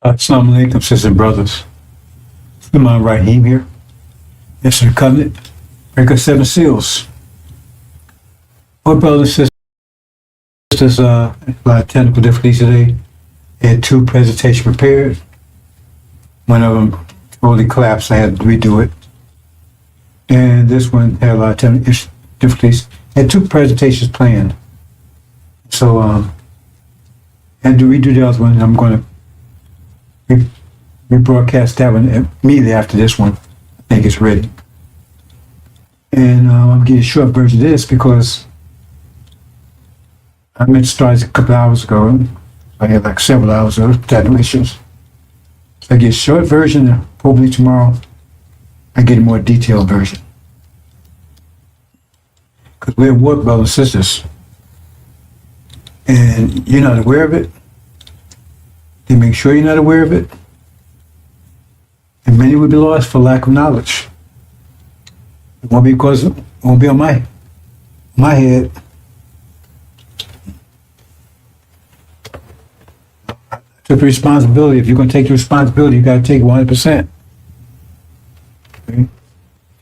Assalamu alaikum, sisters and brothers. Imam Rahim here. Yes, the covenant. Break of seven seals. Well, brothers and sisters, a lot of technical difficulties today. Had two presentations prepared. One of them totally collapsed. I had to redo it. And this one had a lot of technical difficulties. Had two presentations planned. So, I had to redo the other one, and I'm going to rebroadcast that one immediately after this one. I think it's ready. And I'm getting a short version of this because I meant to start a couple hours ago. I had like several hours of technical issues. So I get a short version, and hopefully tomorrow I get a more detailed version. Because we're at work, brothers and sisters. And you're not aware of it. They make sure you're not aware of it. And many will be lost for lack of knowledge. It won't be because it won't be on my head. I took the responsibility. If you're going to take the responsibility, you got to take it 100%. Okay? You're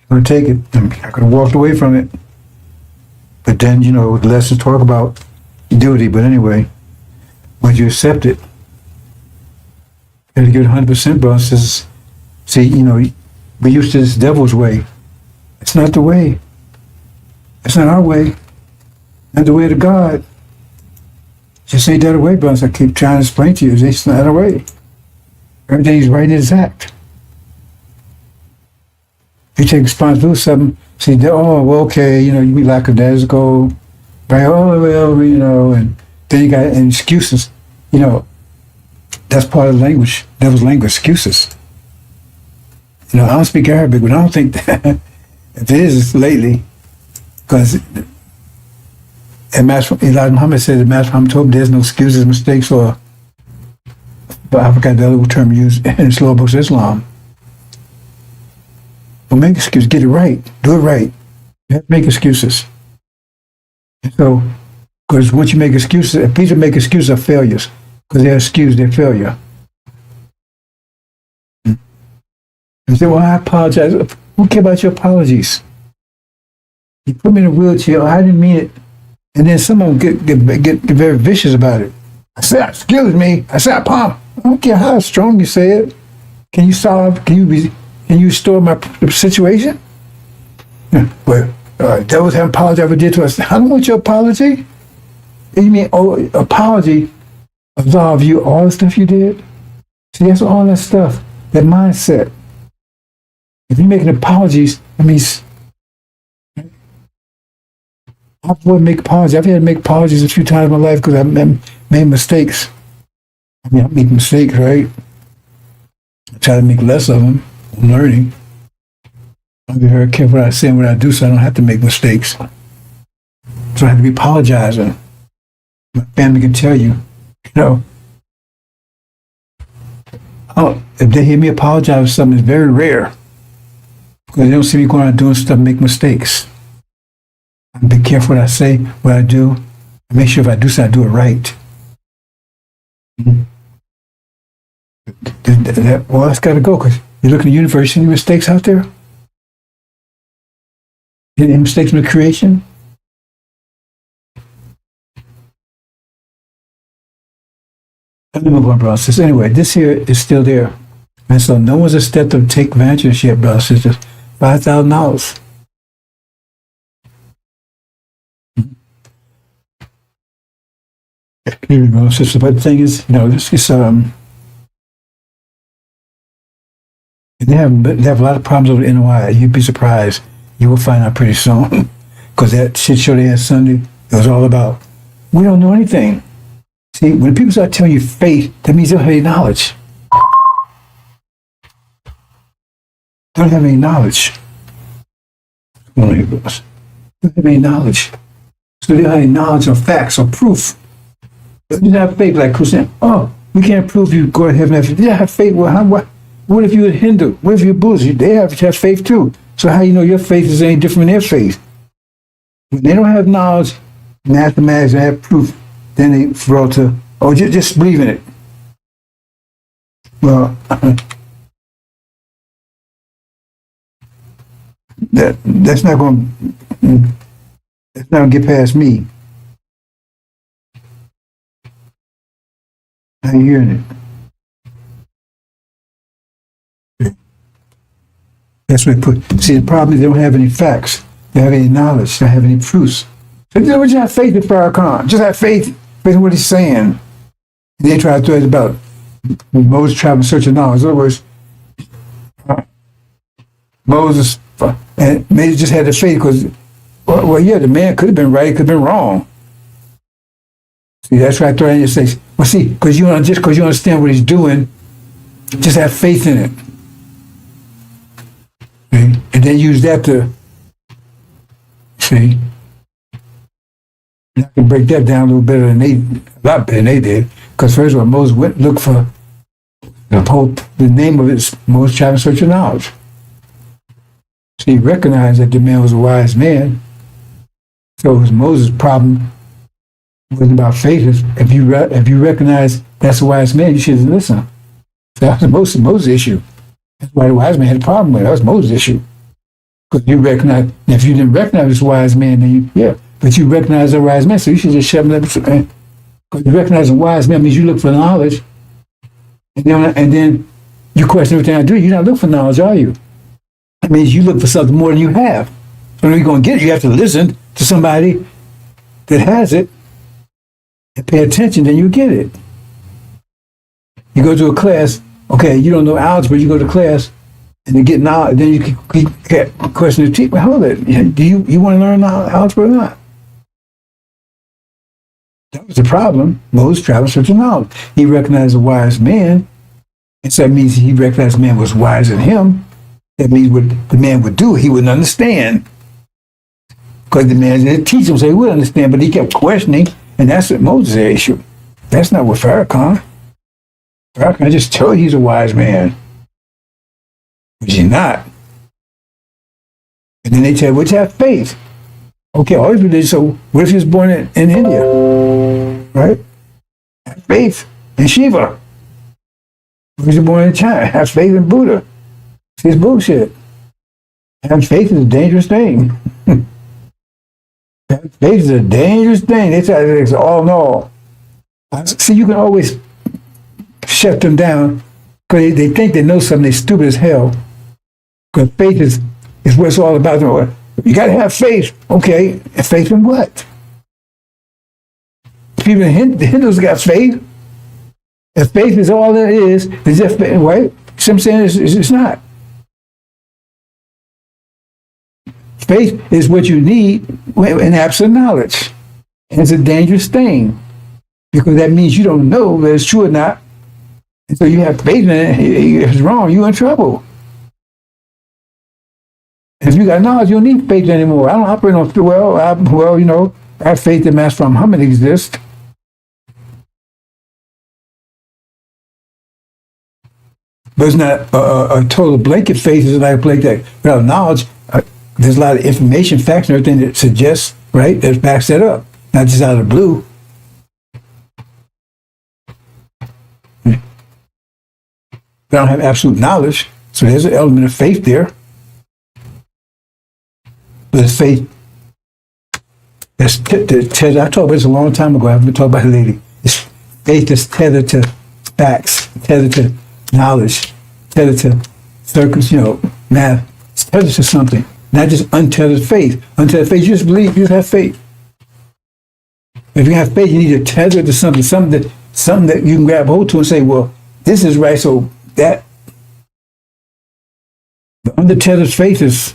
going to take it. I'm not going to walk away from it. But then, the lessons talk about duty. But anyway, once you accept it, you got to give it 100%, bro. See, we're used to this devil's way. It's not the way. It's not our way. Not the way to God. Just ain't that a way, brothers. I keep trying to explain to you. It's not a way. Everything's right and exact. You take responsibility for something. See, okay, you be lackadaisical. Right, and then you got excuses. That's part of the language. Devil's language, excuses. I don't speak Arabic, but I don't think that if it is lately, because Elijah Muhammad said that Master Muhammad told him there's no excuses, mistakes, but I forgot the other term used in the slow books of Islam. But make excuses, get it right, do it right. You have to make excuses. So, because once you make excuses, if people make excuses are failures, because they're excused, they're failure. And say, well, I apologize. Who cares about your apologies? You put me in a wheelchair. I didn't mean it. And then some of them get very vicious about it. I said, excuse me. I said, I don't care how strong you say it. Can you restore my situation? Well, that was an apology I ever did to us. I don't want your apology. You mean, apology absolve you all the stuff you did? See, that's all that stuff, that mindset. If you're making apologies, that means I wouldn't make apologies. I've had to make apologies a few times in my life because I made mistakes. I make mistakes, right? I try to make less of them. I'm learning. I'll be very careful what I say and what I do so I don't have to make mistakes. So I have to be apologizing. My family can tell you, if they hear me apologize for something, it's very rare. Because they don't see me going around doing stuff and make mistakes. I be careful what I say, what I do, and make sure if I do something, I do it right. Well, that's got to go, because you look in the universe, you see any mistakes out there? Any mistakes in the creation? Let me move on, brothers and sisters. Anyway, this here is still there. And so no one's a step to take advantage of this yet, brothers and sisters. $5,000. Here we go, sister. But the thing is, this is they have a lot of problems over the NOI. You'd be surprised. You will find out pretty soon. Because that shit show they had Sunday, it was all about, we don't know anything. See, when people start telling you faith, that means they don't have any knowledge. They don't have any knowledge. They don't have any knowledge. So they don't have any knowledge or facts or proof. If you don't have faith, like Christian, we can't prove you go to heaven. If you don't have faith, what if you're a Hindu? What if you're Buddhist? They have faith too. So how do you know your faith is any different than their faith? When they don't have knowledge, mathematics, they have proof, then they fall to, just believe in it. Well, that's not going. That's not going to get past me. I'm hearing it. That's what put. See, the problem is they don't have any facts. They don't have any knowledge. They don't have any proofs. So they just have faith in Farrakhan. Just have faith in what he's saying. And they try to throw it about Moses traveling in search of knowledge. In other words, Moses and maybe just had the faith because, well, yeah, the man could have been right, could have been wrong. See, that's right there, and you say, well, see, because you understand what he's doing, just have faith in it, okay? And then use that to see. I can break that down a little better than a lot better than they did. Because first of all, Moses went look for the name of it is Moses traveling in search of knowledge. So he recognized that the man was a wise man. So it was Moses' problem wasn't about faith. If you recognize that's a wise man, you should listen. So that was Moses' issue. That's why the wise man had a problem with it. That was Moses' issue. Because you recognize, if you didn't recognize this wise man, then but you recognize a wise man, so you should just shut him up. Because you recognize a wise man means you look for knowledge, and then you question everything I do. You're not looking for knowledge, are you? That means you look for something more than you have. So when you're going to get it, you have to listen to somebody that has it and pay attention, then you get it. You go to a class, okay, you don't know algebra, you go to class, and you get knowledge, then you can question the teacher. Hold it, do you want to learn algebra or not? That was the problem. Moses traveled in search of knowledge. He recognized a wise man, and so that means he recognized the man was wiser than him. That means what the man would do, he wouldn't understand. Because the man didn't teach him, so he would understand, but he kept questioning, and that's what Moses' issue. That's not what Farrakhan. Farrakhan just told you he's a wise man. But he's not. And then they tell you, well, you have faith. Okay, all you do is, so what if he was born in India? Right? Have faith in Shiva. What if he was born in China? Have faith in Buddha. See, it's bullshit. Having faith is a dangerous thing. Having faith is a dangerous thing. They try to say all in all. See, you can always shut them down because they think they know something. They're stupid as hell. Because faith is what it's all about. You got to have faith. Okay, and faith in what? People in the Hindus got faith. If faith is all it is just faith, right? See what I'm saying? It's not. Faith is what you need in absent knowledge. And it's a dangerous thing because that means you don't know whether it's true or not. And so you have faith in it. If it's wrong, you're in trouble. If you got knowledge, you don't need faith anymore. I don't operate on, I have faith that Master Muhammad exists. But it's not a total blanket faith. It's like a blanket without knowledge. There's a lot of information, facts, and everything that suggests, right, that backs that up. Not just out of the blue. They don't have absolute knowledge, so there's an element of faith there. But it's faith that's tethered. I talked about this a long time ago. I haven't talked about it lately. It's faith that's tethered to facts, tethered to knowledge, tethered to math. It's tethered to something. Not just untethered faith. Untethered faith, you just believe, you just have faith. If you have faith, you need to tether to something that you can grab hold to and say, well, this is right, so that. The untethered faith is,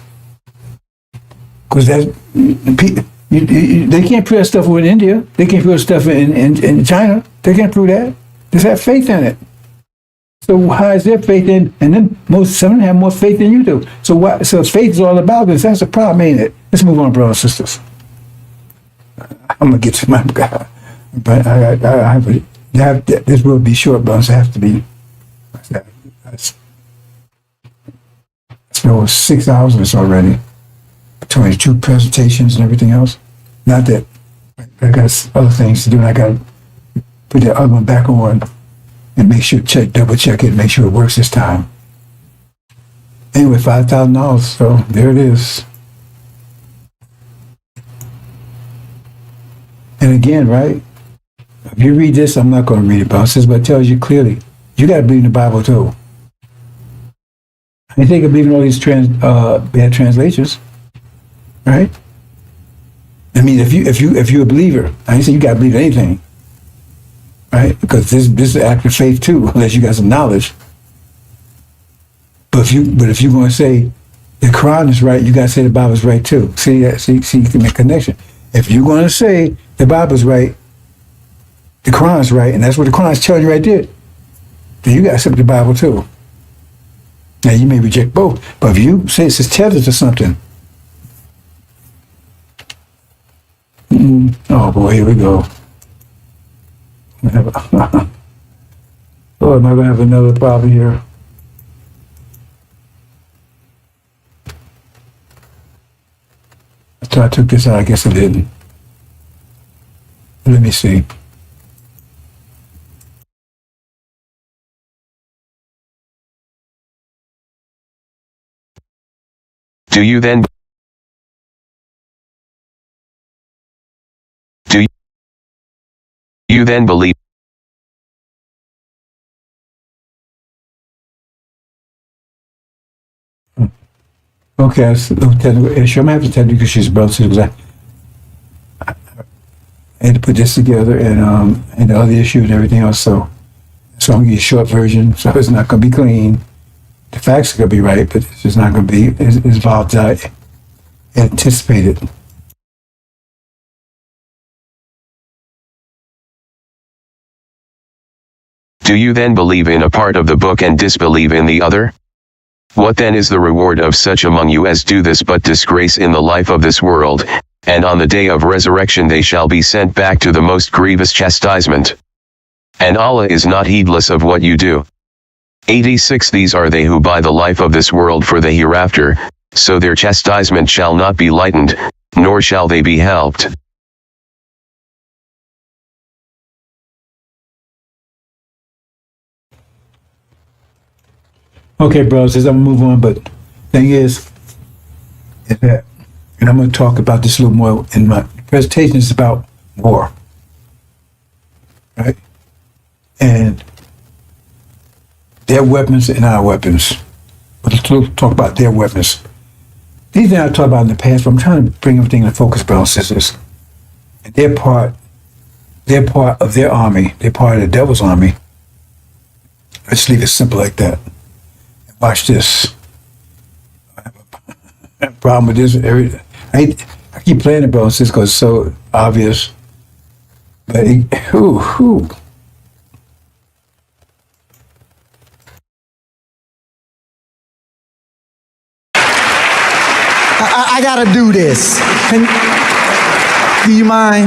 because they can't prove that stuff in India. They can't prove that stuff in China. They can't prove that. Just have faith in it. So how is their faith in? And then some of them have more faith than you do. So faith is all about this. That's the problem, ain't it? Let's move on, brothers and sisters. I'm gonna get to my God, but I have this will be short, brothers. It has to be. I spent over 6 hours of this already, between 2 presentations and everything else. Not that I got other things to do, and I got to put that other one back on. and make sure, double check it, and make sure it works this time. Anyway, $5,000, so there it is. And again, right? If you read this, I'm not going to read it, but it tells you clearly, you got to believe in the Bible too. I think of believing all these bad translations, right? I mean, if you're a believer, I ain't saying you got to believe in anything, right? Because this is an act of faith too, unless you got some knowledge. But if you're going to say the Quran is right, you got to say the Bible is right too. See that? See, you can make a connection. If you're going to say the Bible is right, the Quran is right, and that's what the Quran is telling you right there, then you got to accept the Bible too. Now, you may reject both, but if you say it's tethered to something, oh boy, here we go. Oh, am I going to have another problem here? I thought I took this out. I guess I didn't. Let me see. Do you then believe? Okay, I'm going to have to tell you because she's a brother. Because I had to put this together and the other issue and everything else. So I'm going to give you a short version. So it's not going to be clean. The facts are going to be right, but it's just not going to be as involved as I anticipated. Do you then believe in a part of the book and disbelieve in the other? What then is the reward of such among you as do this but disgrace in the life of this world, and on the day of resurrection they shall be sent back to the most grievous chastisement? And Allah is not heedless of what you do. 86 These are they who buy the life of this world for the hereafter, so their chastisement shall not be lightened, nor shall they be helped. Okay, brothers, I'm going to move on, but thing is that, and I'm going to talk about this a little more in my presentation, is about war, right? And their weapons and our weapons. But let's talk about their weapons. These things I talked about in the past, but I'm trying to bring everything into focus, brothers and sisters. And they're part of their army. They're part of the devil's army. Let's leave it simple like that. Watch this. I have a problem with this. I keep playing it, brothers, because it's so obvious. But I gotta do this. Do you mind?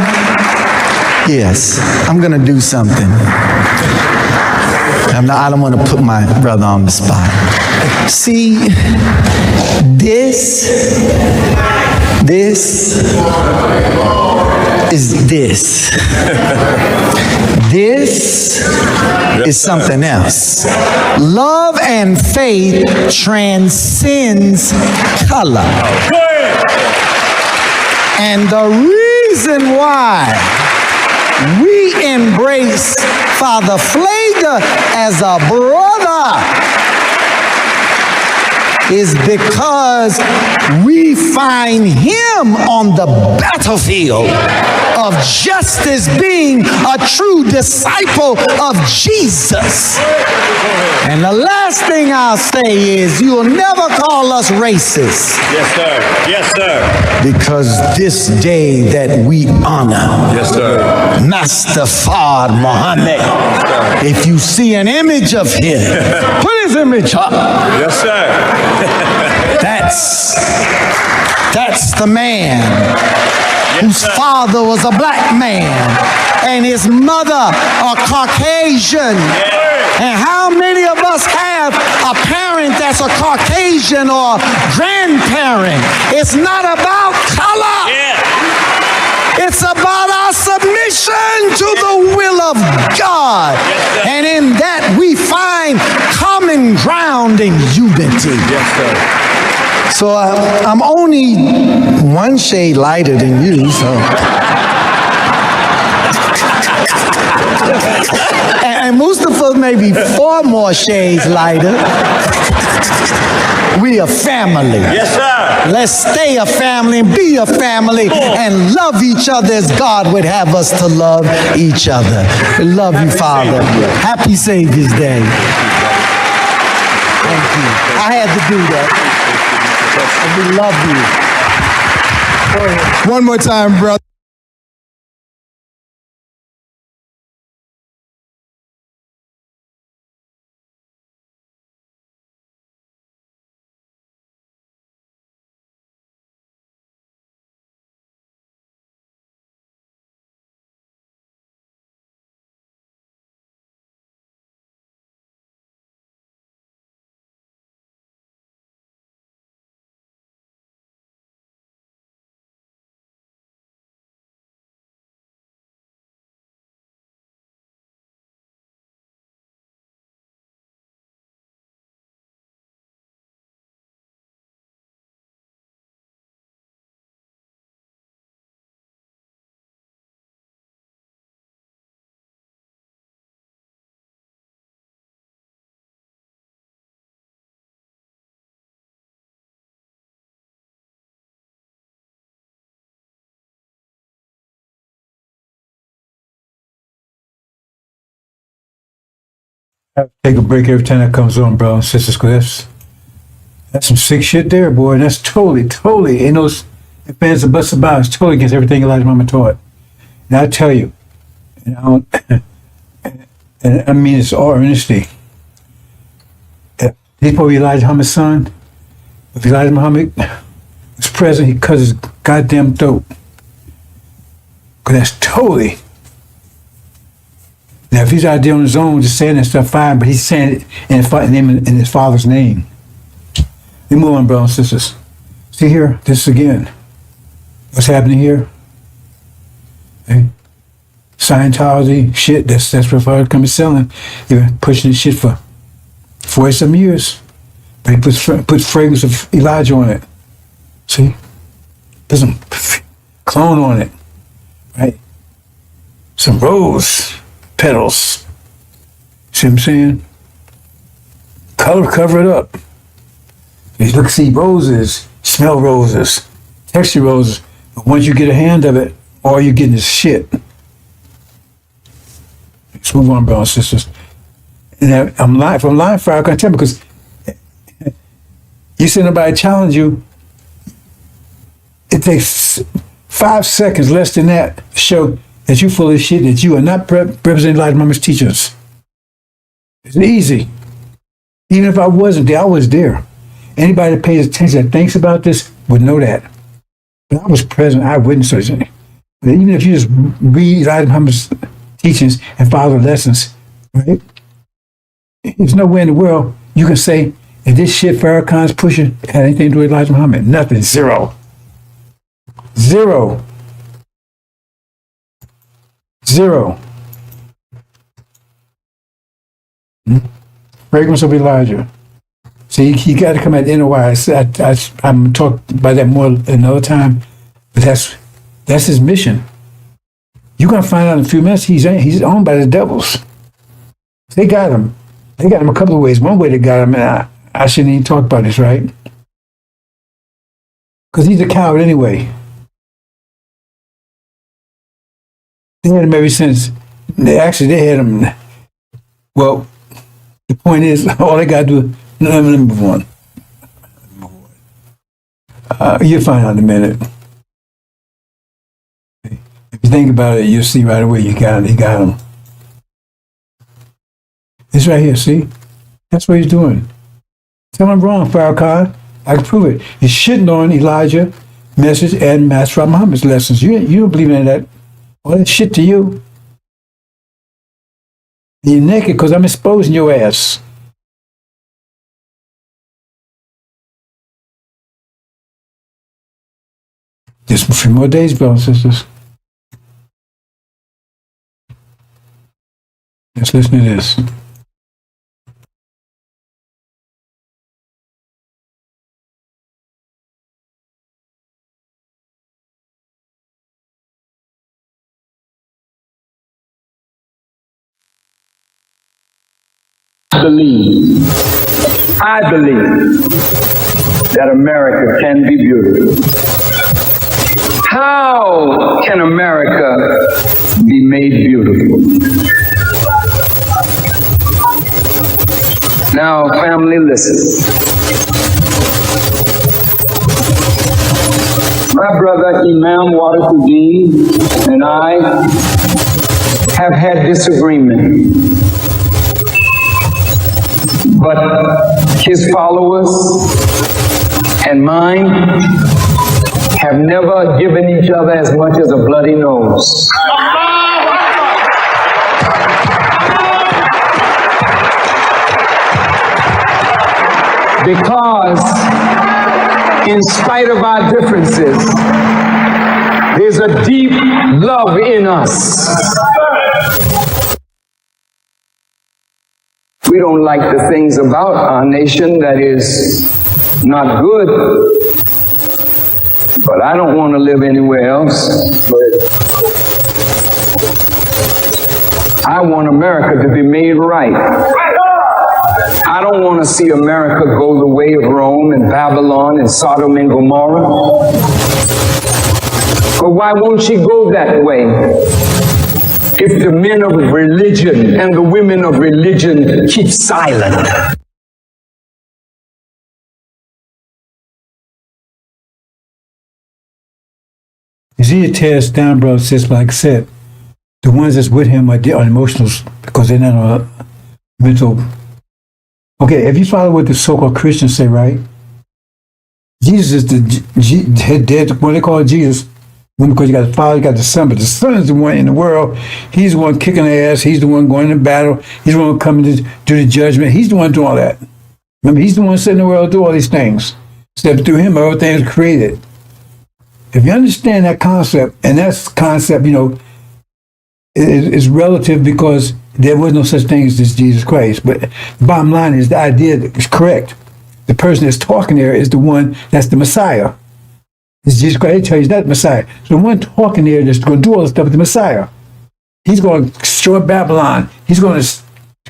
Yes, I'm gonna do something. I don't want to put my brother on the spot. See, this is this. This is something else. Love and faith transcends color. And the reason why we embrace Father Flagler as a brother is because we find him on the battlefield of justice, being a true disciple of Jesus. And the last thing I'll say is you'll never call us racist. Yes, sir. Yes, sir. Because this day that we honor, yes, sir, Master Fard Muhammad, if you see an image of him, put his image up. Yes, sir. That's the man whose father was a black man and his mother a Caucasian. And how many of us have a parent that's a Caucasian or grandparent? It's not about color. It's about our submission to the will of God. And in that find common ground in unity. Yes, sir. So I'm only one shade lighter than you, so. And Mustafa may be 4 more shades lighter. We a family. Yes, sir. Let's stay a family and be a family and love each other as God would have us to love each other. We love you, Father. Happy Savior's Day. Thank you. I had to do that. And we love you. Go ahead. One more time, brother. I have to take a break every time that comes on, bro and sisters, because that's some sick shit there, boy. And that's totally, ain't no fans of bust about. It's totally against everything Elijah Mama taught. And I tell you, and I don't, and I mean it's all earnestly. He's probably Elijah Muhammad's son. If Elijah Muhammad was present, he cut his goddamn throat. Because that's totally. Now, if he's out there on his own just saying that stuff, fine, but he's saying it in his father's name. We move on, brothers and sisters. See here, this again. What's happening here? Okay. Scientology, shit, that's what Farrakhan come selling. They've been pushing this shit for 40-some years. But he puts fragrance of Elijah on it. See? Put some clone on it. Right? Some rose petals. See what I'm saying? Cover it up. You look, see roses, smell roses, texture roses. But once you get a hand of it, all you're getting is shit. Let's move on, brothers and sisters. And I'm lying. If I'm lying, Farrakhan, tell me, because you see nobody challenge you. It takes 5 seconds, less than that, to show that you full of shit, that you are not representing Elijah Muhammad's teachers. It's easy. Even if I wasn't there, I was there. Anybody that pays attention, that thinks about this, would know that. But I was present, I witnessed it. But even if you just read Elijah Muhammad's teachings and follow the lessons, right? There's nowhere in the world you can say that this shit Farrakhan's pushing had anything to do with Elijah Muhammad. Nothing. Zero. Fragrance of Elijah. See, he got to come at the inner wire. I'm talk about that more another time, but that's his mission. You're gonna find out in a few minutes he's owned by the devils. They got him. They got him a couple of ways. One way they got him, and I shouldn't even talk about this, right? Because he's a coward anyway. They had him ever since. They had him. Well, the point is, all they got to do. Let me move on. You'll find out in a minute. If you think about it, you'll see right away you got him. It's right here, see? That's what he's doing. Tell him I'm wrong, Farrakhan. I can prove it. He's shitting on Elijah, message, and Master Muhammad's lessons. You don't believe in that. All that shit to you. You're naked because I'm exposing your ass. Just a few more days, brothers and sisters. Let's listen to this. believe that America can be beautiful. How can America be made beautiful? Now, family, listen. My brother Imam Wadafuddin and I have had disagreement, but his followers and mine have never given each other as much as a bloody nose. Because in spite of our differences, there's a deep love in us. We don't like the things about our nation that is not good, but I don't want to live anywhere else. I want America to be made right. I don't want to see America go the way of Rome and Babylon and Sodom and Gomorrah. But why won't she go that way? If the men of religion and the women of religion keep silent. Ezekiel tears down, brother, says, like I said, the ones that's with him are emotionals because they're not on mental. Okay, if you follow what the so-called Christians say, right? Jesus is the what they call Jesus, because you got the Father, you got the Son, but the Son is the one in the world. He's the one kicking ass. He's the one going to battle. He's the one coming to do the judgment. He's the one doing all that. Remember, he's the one sitting in the world to do all these things. Except through him, everything is created. If you understand that concept, and that concept, is relative because there was no such thing as this Jesus Christ. But the bottom line is the idea is correct. The person that's talking there is the one that's the Messiah. It's Jesus Christ. They tell you he's not the Messiah. So the one talking there that's going to do all this stuff is the Messiah. He's going to destroy Babylon. He's going to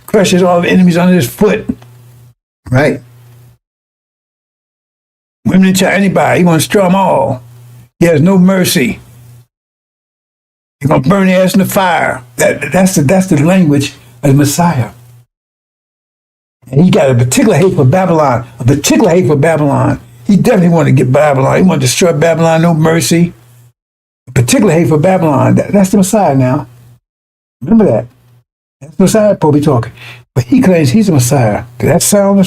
crush all the enemies under his foot. Right? Women and child, anybody. He's going to destroy them all. He has no mercy. He's going to burn their ass in the fire. That's the language of the Messiah. And he got a particular hate for Babylon. A particular hate for Babylon. He definitely wanted to get Babylon. He wanted to destroy Babylon, no mercy. A particular hate for Babylon. That's the Messiah now. Remember that. That's the Messiah probably talking. But he claims he's the Messiah. Does that sound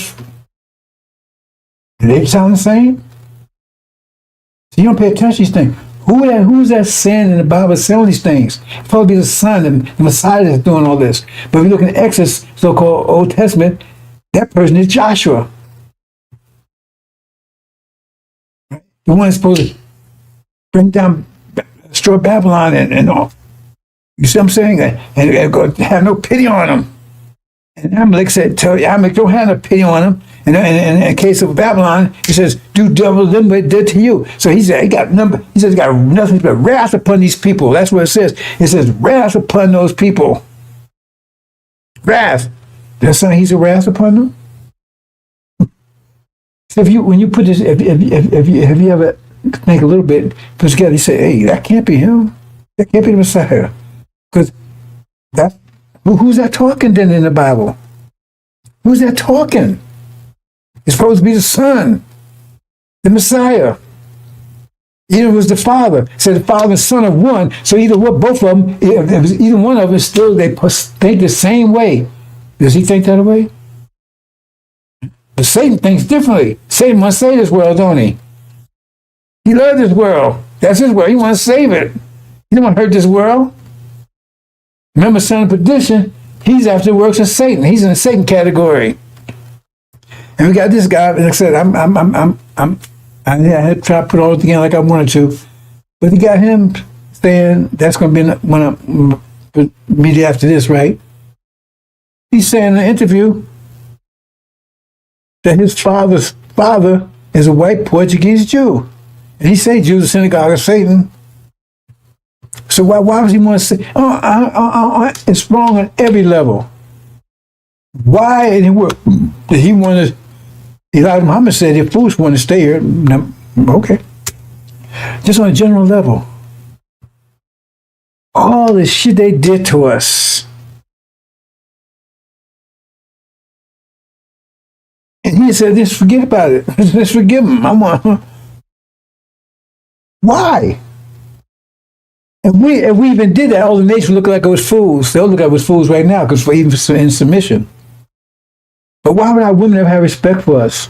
do they sound the same? So you don't pay attention to these things. Who's that saying in the Bible saying all these things? It's supposed to be the Son and the Messiah that's doing all this. But if you look in Exodus, so-called Old Testament, that person is Joshua. The one that's supposed to bring down, destroy Babylon and all. You see what I'm saying? And go have no pity on them. And Amalek said, tell Amalek, don't have no pity on them. And in the case of Babylon, he says, do double them what it did to you. So he said, he got nothing but wrath upon these people. That's what it says. It says, wrath upon those people. Wrath. That's not he's a wrath upon them? So when you put this, if you ever think a little bit, put together, you say, hey, that can't be him. That can't be the Messiah. Because who's that talking then in the Bible? Who's that talking? It's supposed to be the Son, the Messiah. Either it was the Father. It said the Father and Son are one. So both of them, if was either one of them, still they think the same way. Does he think that way? But Satan thinks differently. Satan must save this world, don't he? He loves this world. That's his world. He wants to save it. He don't want to hurt this world. Remember, son of perdition, he's after the works of Satan. He's in the Satan category. And we got this guy, and like I said, I had to try to put it all together like I wanted to. But he got him saying, that's going to be one immediately after this, right? He's saying in the interview that his father's father is a white Portuguese Jew. And he said Jews the synagogue of Satan. So why does he want to say, it's wrong on every level. Why in the world did he want to? Elijah Muhammad said if fools want to stay here, no, okay. Just on a general level, all the shit they did to us. And he said, just forget about it. Let's forgive him. Why? If we even did that, all the nations look like it was fools. They'll look like it was fools right now because we're even in submission. But why would our women ever have respect for us?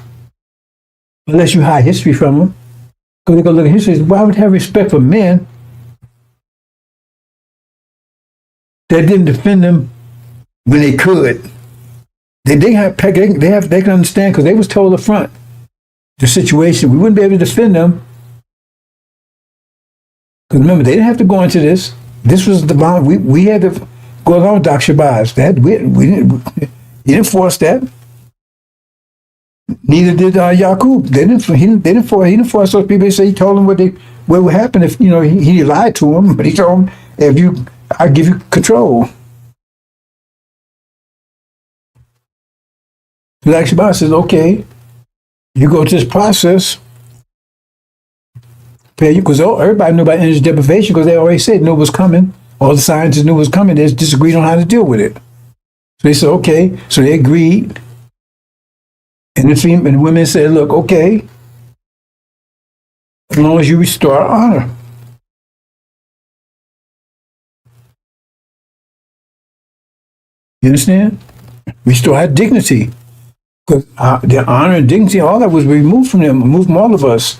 Unless you hide history from them. Because they go look at history. Why would they have respect for men that didn't defend them when they could? They can understand because they was told up front the situation. We wouldn't be able to defend them. Because remember, they didn't have to go into this. This was the bond. We had to go along with Dr. Shabazz. He didn't force that. Neither did Yaqub. He didn't force those people. He told them what would happen if he lied to them. But he told them, I give you control. Dr. Shabazz says, okay, you go to this process. Because everybody knew about energy deprivation because they already said knew it was coming. All the scientists knew it was coming. They just disagreed on how to deal with it. So they said, okay. So they agreed. And the women said, look, okay, as long as you restore our honor. You understand? Restore our dignity. Because their honor and dignity, all that was removed from them, removed from all of us.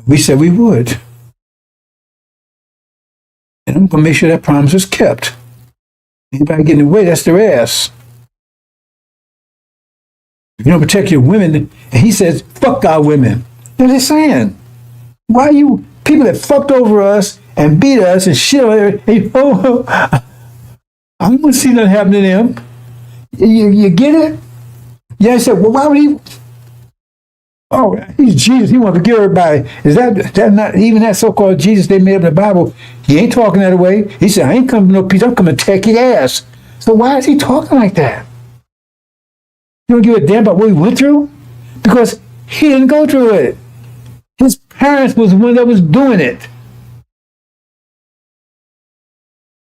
We said we would. And I'm going to make sure that promise is kept. Anybody get in the way, that's their ass. If you don't protect your women, and he says, fuck our women. What are they saying? Why are you, people that fucked over us and beat us and shit on everything, I don't want to see nothing happen to them. You get it? Yeah, I said, well, why would he? Oh, he's Jesus. He wants to forgive everybody. Is that not even that so-called Jesus they made up in the Bible? He ain't talking that way. He said, I ain't coming to no peace. I'm coming to take your ass. So why is he talking like that? You don't give a damn about what he went through? Because he didn't go through it. His parents was the one that was doing it.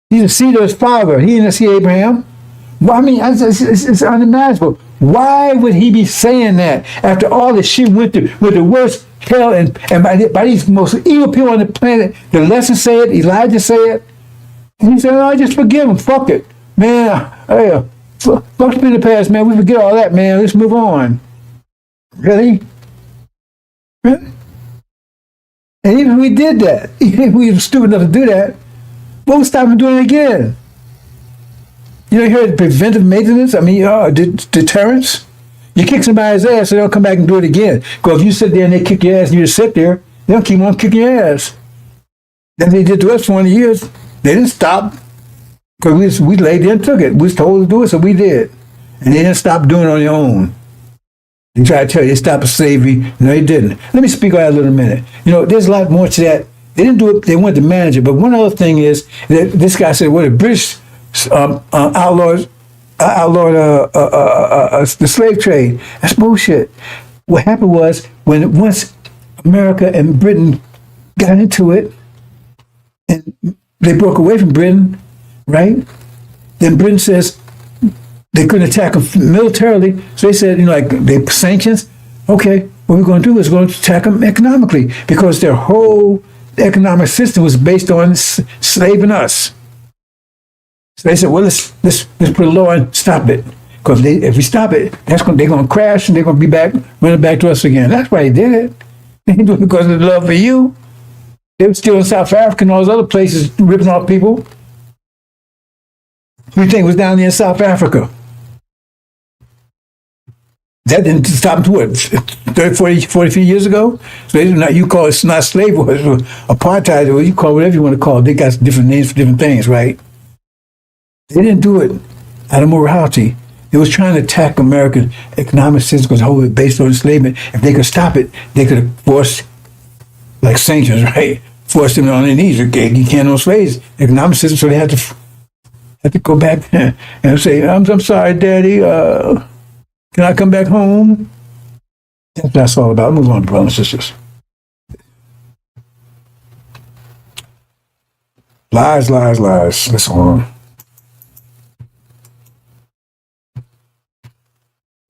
He's the seed of his father. He didn't see Abraham. Well, I mean, it's unimaginable. Why would he be saying that after all that she went through with the worst hell and by these most evil people on the planet? The lesson say it, Elijah say it. And he said, oh, just forgive him. Fuck it. Man, fuck's been in the past, man. We forget all that, man. Let's move on. Really? Really? And even if we did that, even if we were stupid enough to do that, what would stop him doing it again? You heard preventive maintenance? I mean, deterrence? You kick somebody's ass, so they'll come back and do it again. Because if you sit there and they kick your ass and you just sit there, they'll keep on kicking your ass. That's what they did to us for 20 years. They didn't stop. Because we laid there and took it. We was told to do it, so we did. And they didn't stop doing it on their own. They tried to tell you they stopped slavery. No, they didn't. Let me speak on that a little minute. There's a lot more to that. They didn't do it, they wanted to manage it. But one other thing is that this guy said, well, the British outlawed the slave trade. That's bullshit. What happened was once America and Britain got into it, and they broke away from Britain, right? Then Britain says they couldn't attack them militarily, so they said, they sanctions. Okay, what we're going to do is we're going to attack them economically because their whole economic system was based on slaving us. So they said, well, let's put a law and stop it. Because if we stop it, they're going to crash and they're going to be running back to us again. That's why they did it. They didn't do it because of the love for you. They were still in South Africa and all those other places ripping off people. Who do you think was down there in South Africa? That didn't stop them to what, 30, 40 few years ago? So you call it not slavery, or apartheid, or you call it whatever you want to call it. They got different names for different things, right? They didn't do it out of morality. They was trying to attack American economic system because the whole was based on enslavement. If they could stop it, they could have forced, like sanctions, right? Forced them on their knees. Okay, you can't own slaves. Economic system, so they had to Had to go back and say, I'm sorry, Daddy. Can I come back home? That's what it's all about. Move on, brothers and sisters. Lies, lies, lies. Let's go on.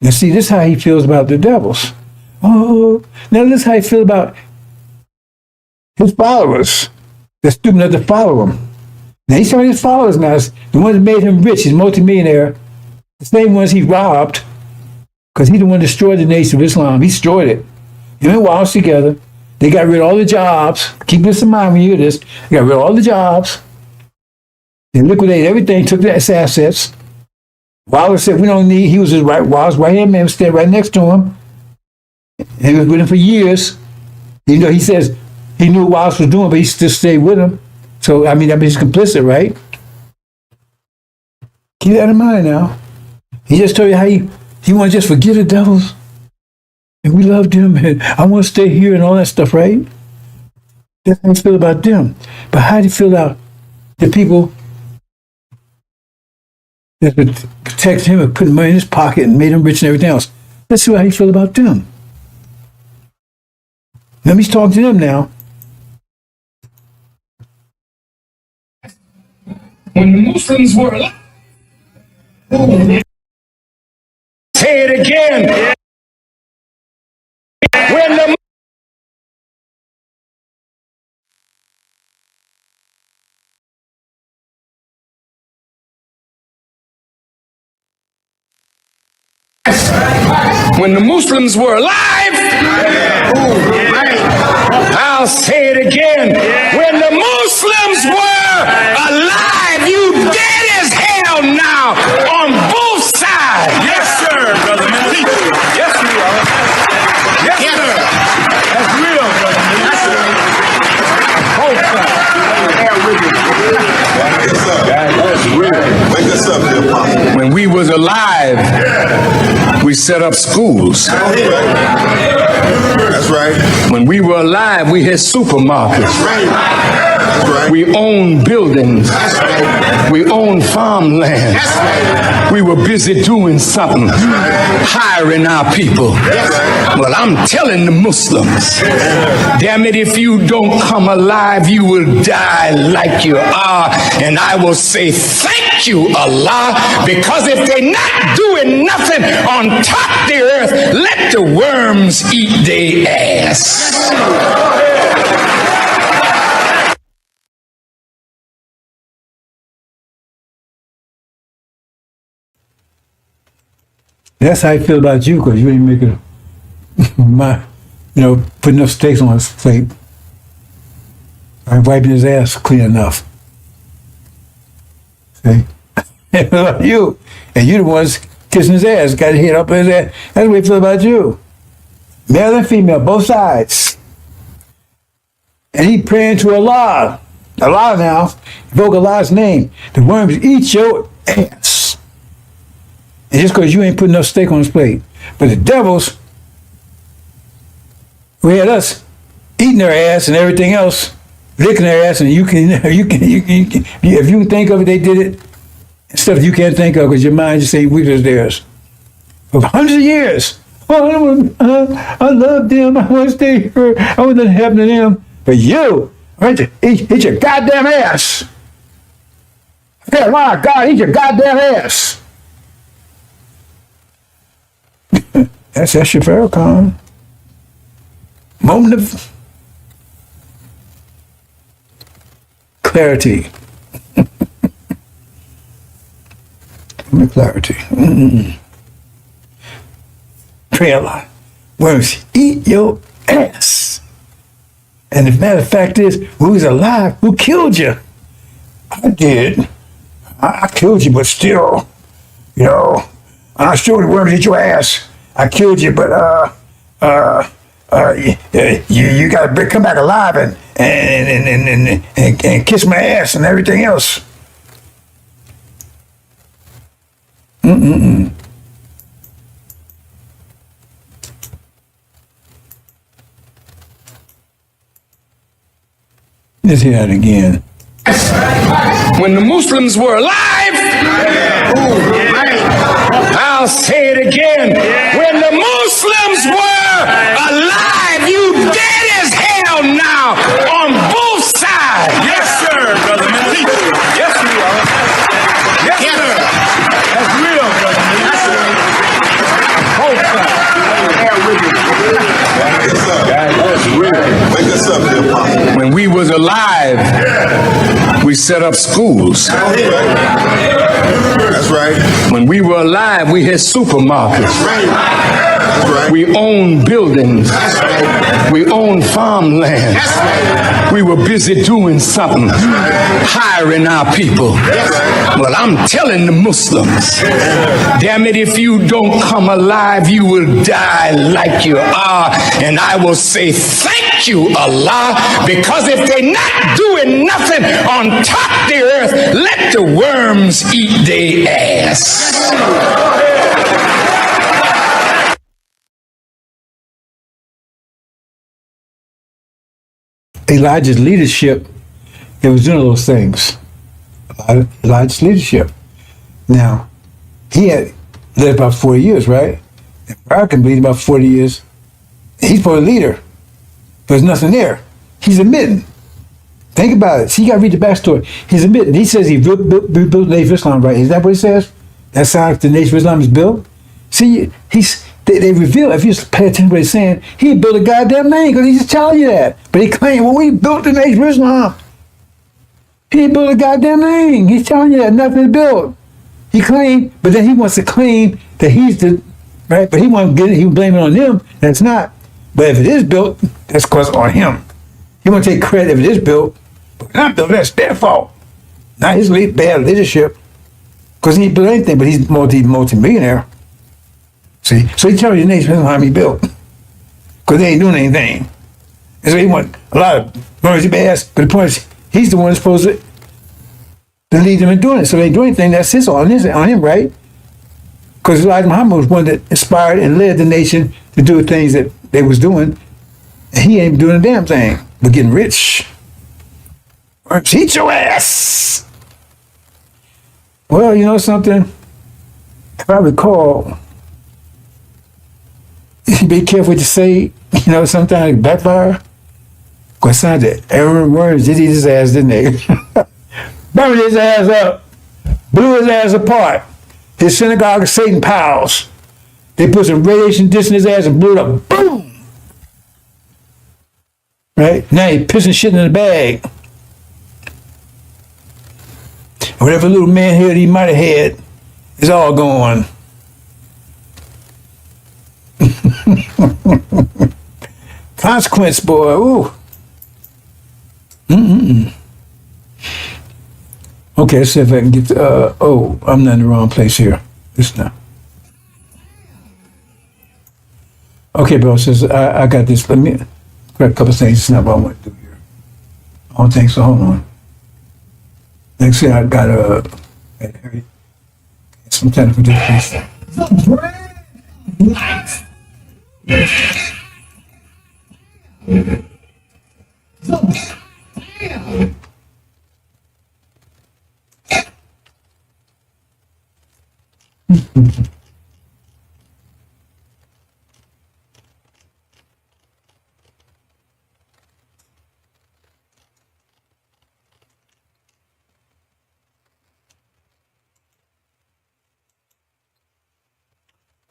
Now, see, this is how he feels about the devils. Oh, now this is how he feels about his followers. They're stupid enough to follow him. Now, he's telling his followers now, the ones that made him rich, he's a multimillionaire, the same ones he robbed, because he's the one that destroyed the nation of Islam. He destroyed it. Him and Wallace together. They got rid of all the jobs. Keep this in mind when you hear this. They got rid of all the jobs. They liquidated everything, took his assets. Wallace said, we don't need, he was his Wallace right-hand man, stayed right next to him. And he was with him for years. Even though he says he knew what Wallace was doing, but he still stayed with him. So, I mean, he's complicit, right? Keep that in mind now. He just told you how he want to just forget the devils. And we loved him, and I want to stay here and all that stuff, right? That's how you feel about them. But how do you feel about the people that would protect him and put money in his pocket and made him rich and everything else? Let's see how you feel about them. Let me talk to them now. When the Muslims were alive. Say it again. When the Muslims were alive, I'll say it again. When the Muslims were alive, you dead as hell now on both sides. Yes, sir, brother Minnie. Yes, you are. Yes, sir. That's real, brother Minnie. Wake us up, dear Apostle. When we was alive, we set up schools. That's right. When we were alive, we had supermarkets. That's right. We owned buildings. We owned farmland. We were busy doing something, hiring our people. Well, I'm telling the Muslims, damn it, if you don't come alive, you will die like you are. And I will say, thank you, Allah, because if they're not doing nothing on top of the earth, let the worms eat their ass. That's how I feel about you, because you didn't make it, put enough steaks on his plate. I'm wiping his ass clean enough. See? About you. And you the ones kissing his ass, got his head up in his ass. That's the way I feel about you. Male and female, both sides. And he praying to Allah. Allah now, invoke Allah's name. The worms eat your ass. And just because you ain't putting enough steak on his plate. But the devils, we had us eating their ass and everything else, licking their ass, and you can if you can think of it, they did it. Stuff you can't think of because your mind just ain't weak as theirs. For hundreds of years. Oh, I love them. I want to stay here. I want nothing to happen to them. But you, eat your goddamn ass. Okay, my God, eat your goddamn ass. That's 11FARRAKHAN. Moment of clarity. Moment of clarity. Pray a lot. Worms eat your ass. And the matter of fact is, who's alive? Who killed you? I did. I killed you, but still, I'm not sure the worms eat your ass. I killed you, but you gotta come back alive and kiss my ass and everything else. Let's hear that again. When the Muslims were alive, I'll say it again. When the Muslims were alive, you dead as hell now on both sides. Yes, sir, brother Millie. Yes, we are. Yes, sir. That's real, brother Millie. Both sides. Wake us up here, Apostle. When we was alive, we set up schools. That's right. When we were alive, we had supermarkets. That's right. We owned buildings. We owned farmland. We were busy doing something, hiring our people. Well, I'm telling the Muslims, damn it, if you don't come alive, you will die like you are. And I will say, thank you, Allah, because if they're not doing nothing on top of the earth, let the worms eat their ass. Elijah's leadership, it was doing those things. Elijah's leadership. Now, he had led about 40 years, right? And Farrakhan lead about 40 years. He's probably a leader. There's nothing there. He's admitting. Think about it. See, you got to read the backstory. He's admitting. He says he rebuilt the Nation of Islam, right? Is that what he says? That sounds like the Nation of Islam is built? See, they reveal, if you just pay attention to what he's saying, he built a goddamn name because he's just telling you that. But he claimed, well, we built the Nation of Islam. He didn't build a goddamn name. He's telling you that nothing is built. He claimed, but then he wants to claim that he's the, right? But he wants to he blame it on them. That's not. But if it is built, that's because on him. He want to take credit if it is built. But not built, that's their fault. Not his bad leadership. Because he didn't build anything, but he's multi-millionaire. See? So he tells you the Nation of Islam he built. Because they ain't doing anything. And so he want a lot of mercy ass. But the point is, he's the one that's supposed to lead them in doing it. So they ain't doing anything, that's his on him, right? Because Elijah Muhammad was one that inspired and led the nation to do things that they was doing. And he ain't doing a damn thing but getting rich. Or eat your ass. Well, you know something? If I recall, be careful what you say. You know, sometimes it backfire. Because it sounds like Aaron Worms did eat his ass, didn't they? Burned his ass up. Blew his ass apart. His synagogue of Satan pals. They put some radiation disc in his ass and blew it up. Boom! Right? Now he pissing shit in the bag. Whatever little man here that he might have had is all gone. Consequence, boy. Ooh. Okay, let's see if I can get the, oh, I'm not in the wrong place here. This now. Okay, bro, says I got this. Let me grab a couple of things. It's not what I want to do here. I don't think so. Hold on. Next thing I got some technical difficulties.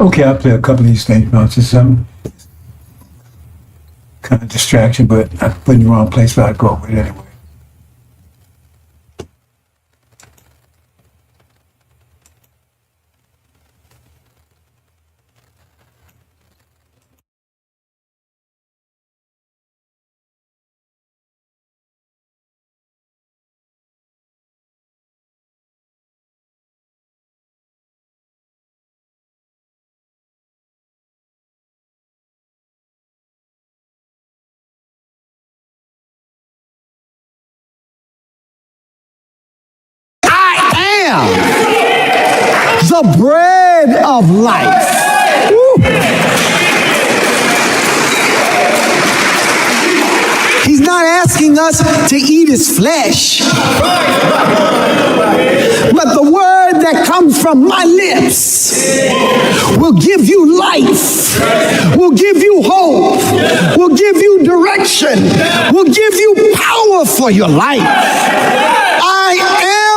Okay, I'll play a couple of these things, but it's some kind of distraction, but I put in the wrong place, so I'd go with it anyway. The bread of life. Woo. He's not asking us to eat his flesh. But the word that comes from my lips will give you life, will give you hope, will give you direction, will give you power for your life. I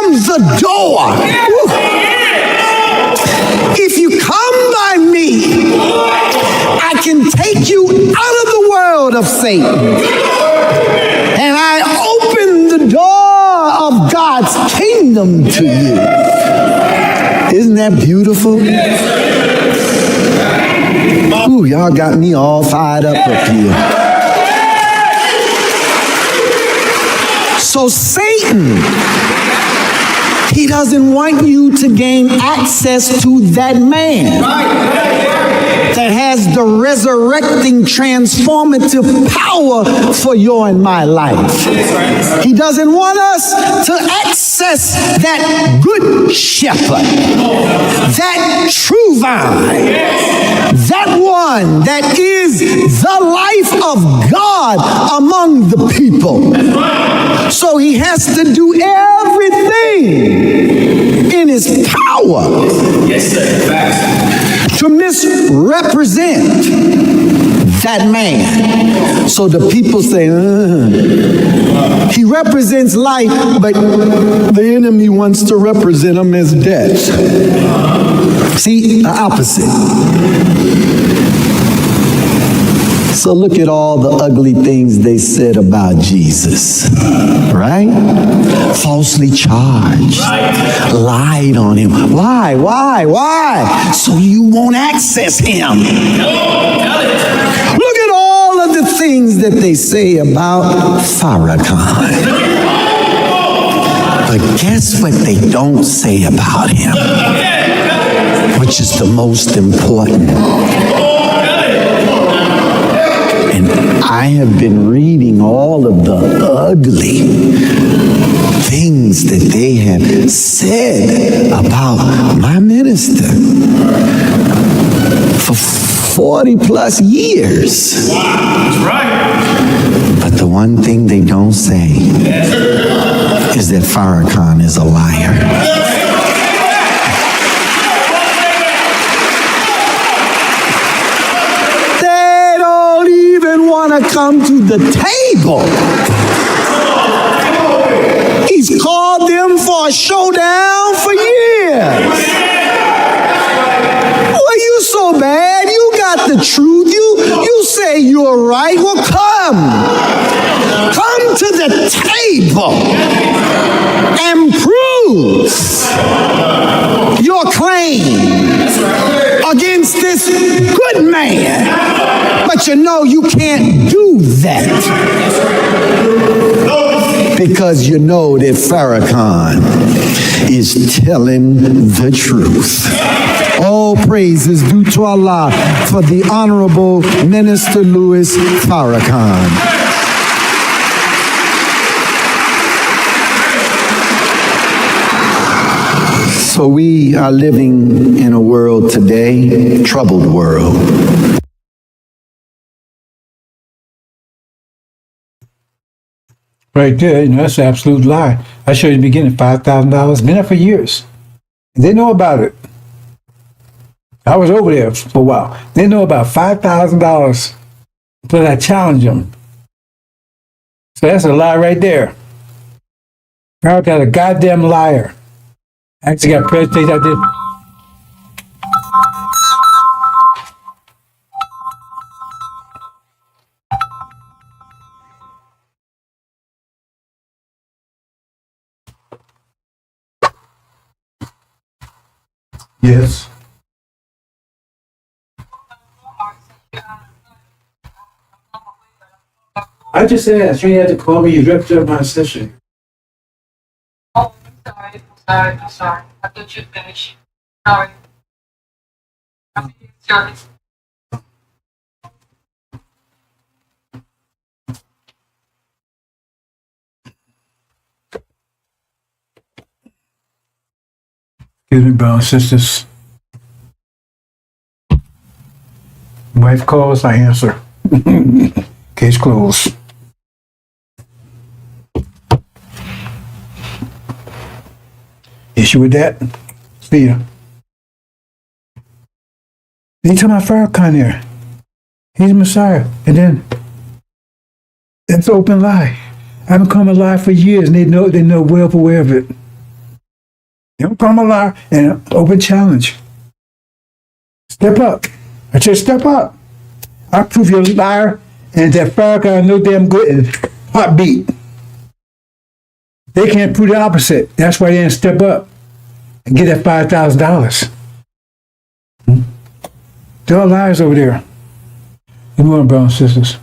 am the door. If you come by me, I can take you out of the world of Satan. And I open the door of God's kingdom to you. Isn't that beautiful? Ooh, y'all got me all fired up here. So Satan, he doesn't want you to gain access to that man that has the resurrecting, transformative power for your and my life. He doesn't want us to access that good shepherd, that true vine, that one that is the life of God among the people. So he has to do everything in his power to misrepresent that man. So the people say, he represents life, but the enemy wants to represent him as death. See, the opposite. So look at all the ugly things they said about Jesus, right? Falsely charged, lied on him. Why? So you won't access him. Look at all of the things that they say about Farrakhan. But guess what they don't say about him, which is the most important. And I have been reading all of the ugly things that they have said about my minister for 40 plus years. That's right. But the one thing they don't say is that Farrakhan is a liar. Want to come to the table. He's called them for a showdown for years. Well, you so bad. You got the truth. You say you're right. Well, come to the table and prove your claim against this good man. But you know you can't do that because you know that Farrakhan is telling the truth. All praise is due to Allah for the Honorable Minister Louis Farrakhan. So we are living in a world today, troubled world. Right there, that's an absolute lie. I showed you in the beginning, $5,000. Been there for years. They know about it. I was over there for a while. They know about $5,000, but I challenge them. So that's a lie right there. Farrakhan's a goddamn liar. I actually got presentations out there. Yes. I just asked. You had to call me. You ripped up my session. Oh, I'm sorry. I thought you finished. Sorry. Sorry. Excuse me, brothers and sisters. Wife calls, I answer. Case closed. Issue with that? See ya. They talking about Farrakhan there. He's the Messiah. And then it's an open lie. I've been calling a lie for years, and they know well aware of it. You don't call a lie and an open challenge. Step up. I said step up. I'll prove you're a liar and that Farrakhan no damn good and heartbeat. They can't prove the opposite. That's why they didn't step up and get that $5,000. They're all liars over there. Good morning, brothers and sisters.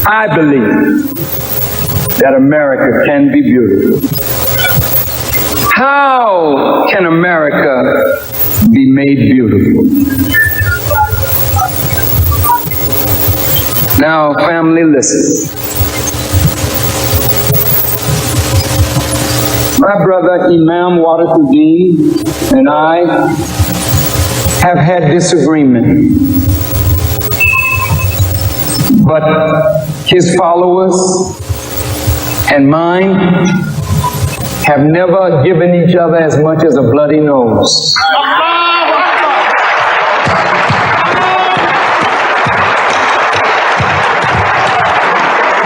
I believe that America can be beautiful. How can America be made beautiful? Now, family, listen. My brother Imam Wadakuddin and I have had disagreement, but his followers and mine have never given each other as much as a bloody nose.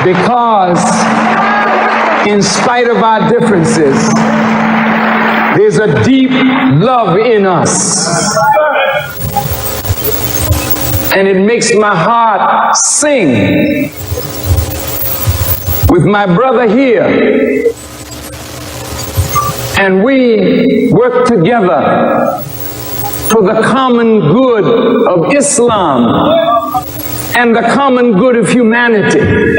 Because in spite of our differences, there's a deep love in us. And it makes my heart sing with my brother here. And we work together for the common good of Islam and the common good of humanity.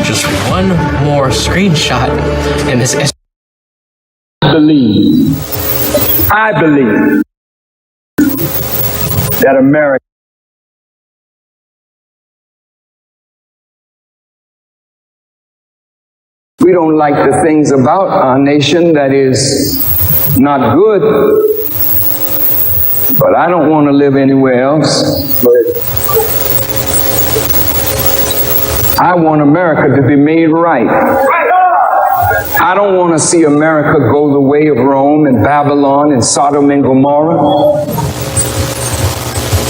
Just one more screenshot and this I believe that America we don't like the things about our nation that is not good, but I don't want to live anywhere else. I want America to be made right. I don't want to see America go the way of Rome and Babylon and Sodom and Gomorrah.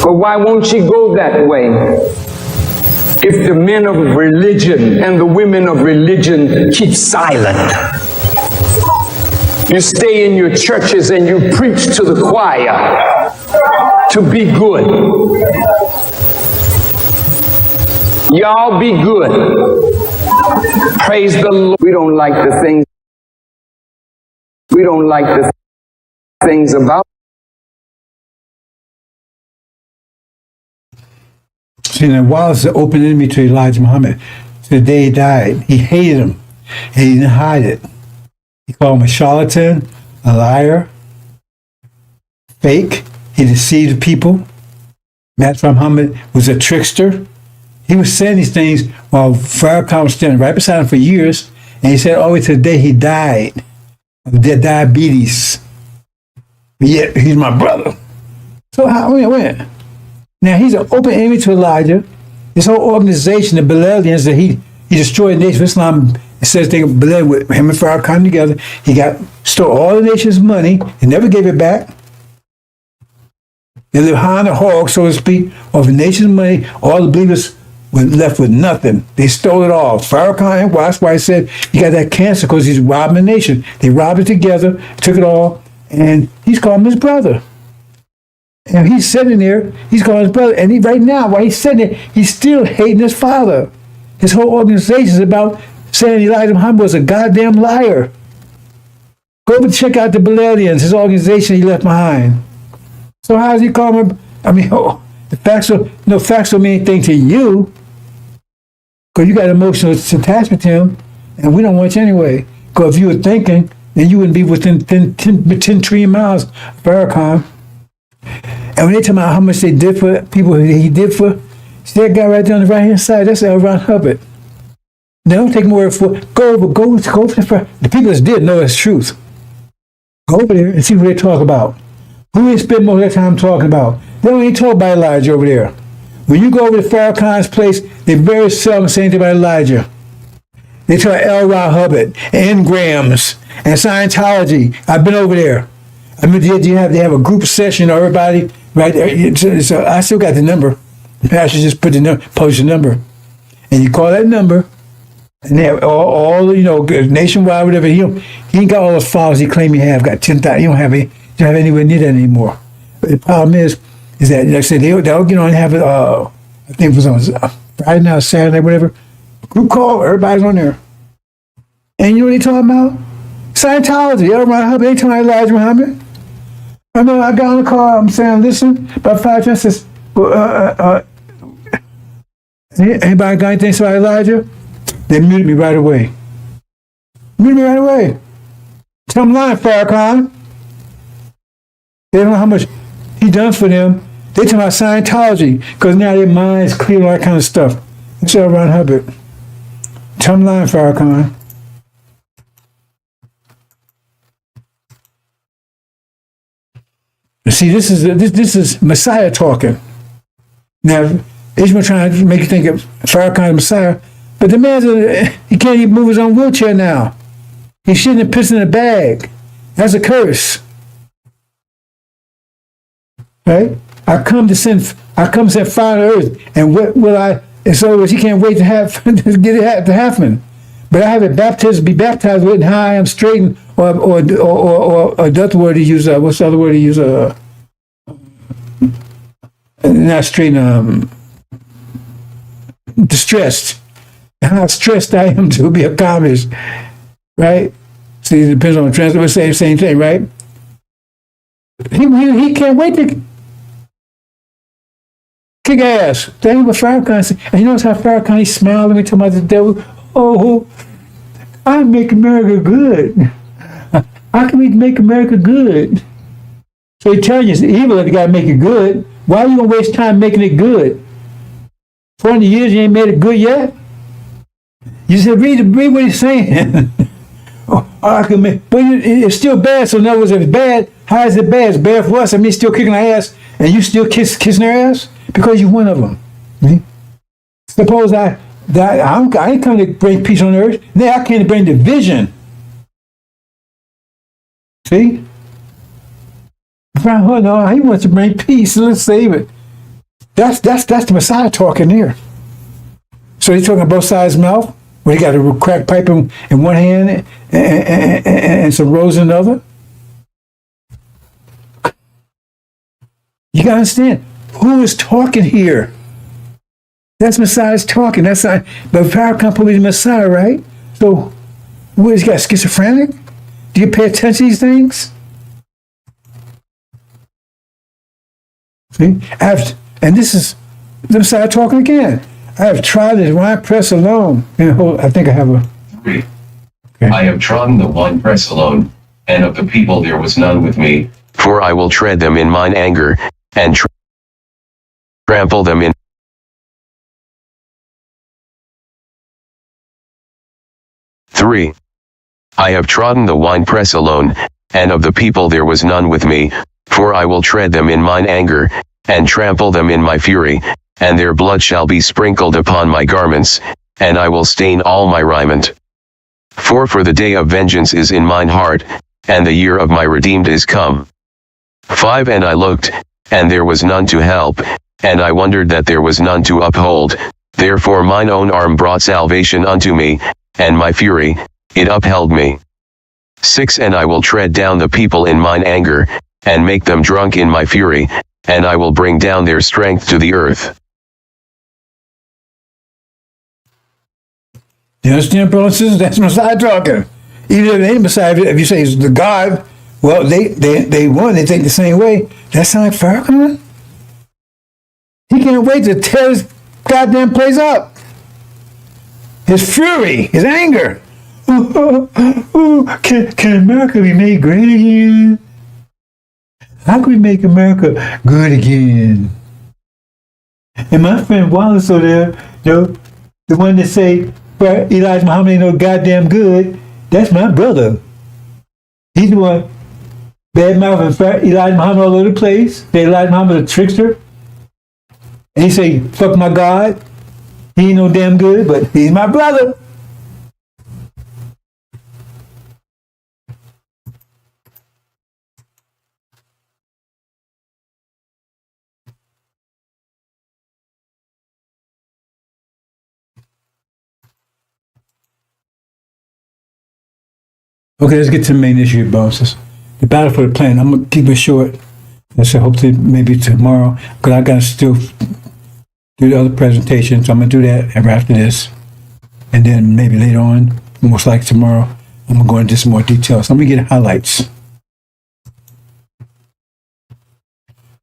But why won't she go that way? If the men of religion and the women of religion keep silent. You stay in your churches and you preach to the choir to be good. Y'all be good. Praise the Lord. We don't like the things about. See, now Wallace is an open enemy to Elijah Muhammad. So the day he died, he hated him, and he didn't hide it. He called him a charlatan, a liar, fake. He deceived people. Matt Muhammad was a trickster. He was saying these things while Farrakhan was standing right beside him for years, and he said all the way to the day he died of diabetes. But yet, he's my brother. So how, wait. Now, he's an open enemy to Elijah. This whole organization, the Bilalians, that he destroyed the nation of Islam. It says they bled with him and Farrakhan together. He stole all the nation's money and never gave it back. They lived high on the hog, so to speak, of the nation's money. All the believers were left with nothing. They stole it all. Farrakhan, well, that's why I said he got that cancer, because he's robbing the nation. They robbed it together, took it all, and he's calling him his brother. And he's sitting there, he's calling his brother, and right now, while he's sitting there, he's still hating his father. His whole organization is about saying Elijah Muhammad was a goddamn liar. Go and check out the Bilalians, his organization he left behind. So how does he call him? The facts don't mean anything to you, because you got emotional attachment to him, and we don't want you anyway. Because if you were thinking, then you wouldn't be within 10 trillion miles of Farrakhan. And when they talk about how much they did for people he did for, see that guy right there on the right-hand side, that's L. Ron Hubbard. Now, don't take my word for it. Go over the people that did know it's truth. Go over there and see what they talk about. Who they spend most of their time talking about? They don't even talk about Elijah over there. When you go over to Farrakhan's place, they very seldom say anything about Elijah. They talk about L. Ron Hubbard, Engrams, and Scientology. I've been over there. I mean, they have a group session, everybody, right there. So I still got the number. The pastor just put the number, post the number. And you call that number, and they have all nationwide, whatever. He ain't got all the followers he claimed he have. Got 10,000. He don't have anywhere near that anymore. But the problem is that, like I said, they'll get on and have it, I think it was on Friday night, Saturday, whatever. Group call, everybody's on there. And you know what they talking about? Scientology. L. Ron Hubbard ain't talking about Elijah Muhammad. I know I got on the call, I'm saying, listen, about 5 times, says, anybody got anything about Elijah? They muted me right away. Tell them lying, Farrakhan. They don't know how much he done for them. They talking about Scientology, because now their minds clear, all that kind of stuff. It's L. Ron Hubbard. Tell them lying, Farrakhan. See, this is Messiah talking. Now, Ishmael trying to make you think of Farrakhan Messiah, but the man's he can't even move his own wheelchair now. He's shitting and pissing in a bag. That's a curse. Right? I come to send fire on earth, and what will I? In other words, he can't wait to have to get it to happen. But I have it be baptized with, and how I am straightened, or the other word he used. What's the other word he used? Not straightened. Distressed. How stressed I am to be accomplished. Right? See, it depends on the translation. Same thing, right? He can't wait to kick ass. That ain't what Farrakhan said. And you notice how Farrakhan, he smiled at me, talking about the devil. Oh, I make America good. How can we make America good? So he tells you it's evil that you got to make it good. Why are you going to waste time making it good? 40 years you ain't made it good yet? You said, read what he's saying. I can make, but it's still bad. So in other words, if it's bad, how is it bad? It's bad for us. I mean, it's still kicking our ass, and you still kissing their ass because you're one of them. Mm-hmm. Suppose I ain't coming to bring peace on earth. Now I came to bring division. See? No, he wants to bring peace. Let's save it. That's the Messiah talking there. So he's talking both sides of his mouth, where he got a crack pipe in one hand and some rose in the other. You gotta understand who is talking here. That's Messiah's talking. That's not, but Farrakhan believes in Messiah, right? So, what is he got? Schizophrenic? Do you pay attention to these things? See, and this is the Messiah talking again. I have tried this wine press alone. I think I have a. Okay. I have trodden the wine press alone, and of the people there was none with me. For I will tread them in mine anger, and trample them in. 3. I have trodden the winepress alone, and of the people there was none with me, for I will tread them in mine anger, and trample them in my fury, and their blood shall be sprinkled upon my garments, and I will stain all my raiment. For the day of vengeance is in mine heart, and the year of my redeemed is come. 5. And I looked, and there was none to help, and I wondered that there was none to uphold, therefore mine own arm brought salvation unto me, and my fury, it upheld me. 6. And I will tread down the people in mine anger, and make them drunk in my fury, and I will bring down their strength to the earth. You understand, brothers and sisters? That's Messiah talking. Even if it ain't Messiah, if you say it's the God, well, they won, they think the same way. That sound like Farrakhan? He can't wait to tear his goddamn place up. His fury, his anger. Can America be made great again? How can we make America good again? And my friend Wallace over there, the one that say, well, Elijah Muhammad ain't no goddamn good, that's my brother. He's the one Bad mouth and fat Elijah Muhammad all over the place. Say Elijah Muhammad a trickster. And he say, fuck my God. He ain't no damn good, but he's my brother. Okay, let's get to the main issue, bosses. The battle for the planet. I'm gonna keep it short. I said, hopefully maybe tomorrow, because I gotta still do the other presentation. So I'm gonna do that ever after this, and then maybe later on, most likely tomorrow, I'm gonna go into some more details. So I'm gonna get highlights.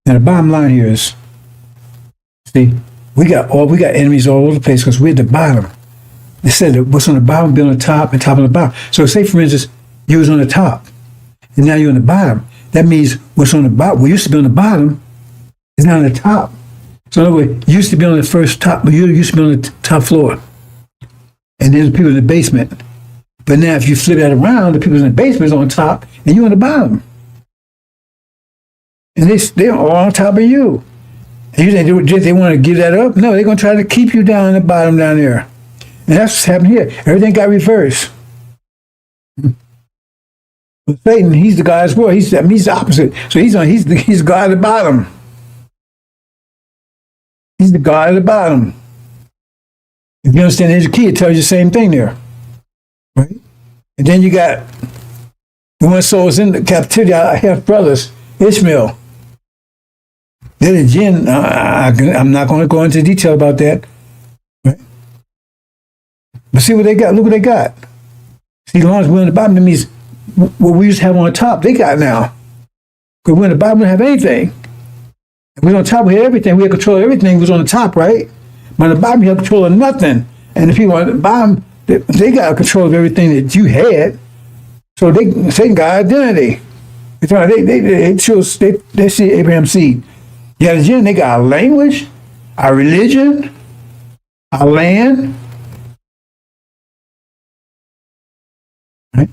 Now the bottom line here is, see, we got enemies all over the place because we're at the bottom. They said that what's on the bottom be on the top and top on the bottom. So say for instance, you was on the top and now you're on the bottom. That means what's on the bottom, what used to be on the bottom is now on the top. So in other words, you used to be on the first top, but you used to be on the top floor. And then the people in the basement. But now if you flip that around, the people in the basement is on top and you're on the bottom. And they're all on top of you. And you think they want to give that up? No, they're going to try to keep you down at the bottom down there. And that's what's happening here. Everything got reversed. But Satan, he's the guy as well. He's the opposite. So he's the guy at the bottom. He's the guy at the bottom. If you understand the key, it tells you the same thing there. Right? And then you got the one soul is in the captivity, I have brothers, Ishmael. They're the jinn. I'm not going to go into detail about that. Right? But see what they got. Look what they got. See, as long as we're on the bottom, that means what we used to have on the top, they got now. Because we're on the bottom, we don't have anything. If we're on top, we had everything. We had control of everything. We was on the top, right? But on the bottom, you have control of nothing. And the people on the bottom, they got control of everything that you had. So Satan got identity. They see Abraham's seed. Yeah, the jinn, they got our language, our religion, our land. Right?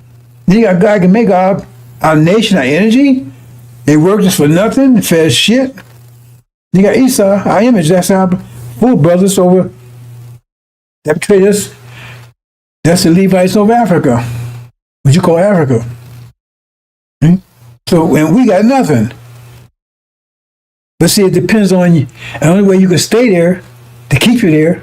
Then you got God can make our nation, our energy. They work just for nothing, fed shit. You got Esau, our image, that's our full brothers over that betrayed us. That's the Levites over Africa. What you call Africa. Hmm? So, and we got nothing. But see, it depends on you. The only way you can stay there, to keep you there,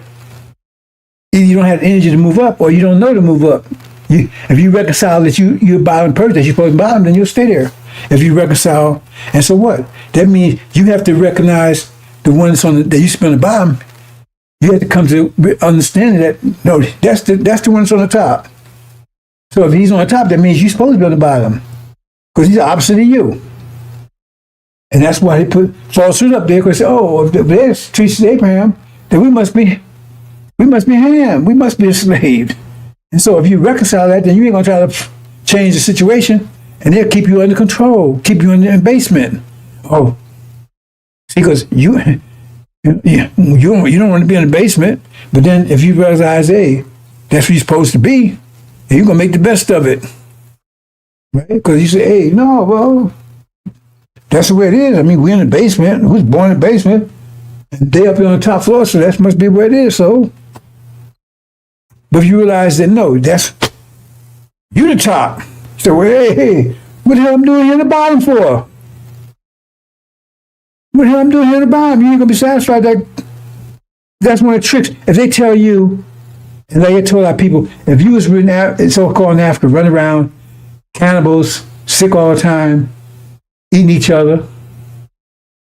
either you don't have the energy to move up or you don't know to move up. If you reconcile that you're a bottom person, that you're supposed to be bottom, then you'll stay there. If you reconcile, and so what? That means you have to recognize the ones that used to be on the bottom. You have to come to understanding that, no, that's the one that's on the top. So if he's on the top, that means you're supposed to be on the bottom. Because he's the opposite of you. And that's why they put falsehood up there, because if there's treats Abraham, then we must be Ham. We must be enslaved. And so if you reconcile that, then you ain't going to try to change the situation, and they'll keep you under control, keep you in the basement. Oh, see, because you don't want to be in the basement, but then if you realize, hey, that's where you're supposed to be, and you're going to make the best of it. Right? Because you say, hey, no, well, that's the way it is. I mean, we're in the basement. We was born in the basement, and they up here on the top floor, so that must be where it is. So, but if you realize that, no, that's you the top. So, hey, what the hell I'm doing here in the bottom for? What the hell I'm doing here in the bottom? You ain't gonna be satisfied. That's one of the tricks. If they tell you, and they told our people, if you was so-called in Africa, run around, cannibals, sick all the time, eating each other,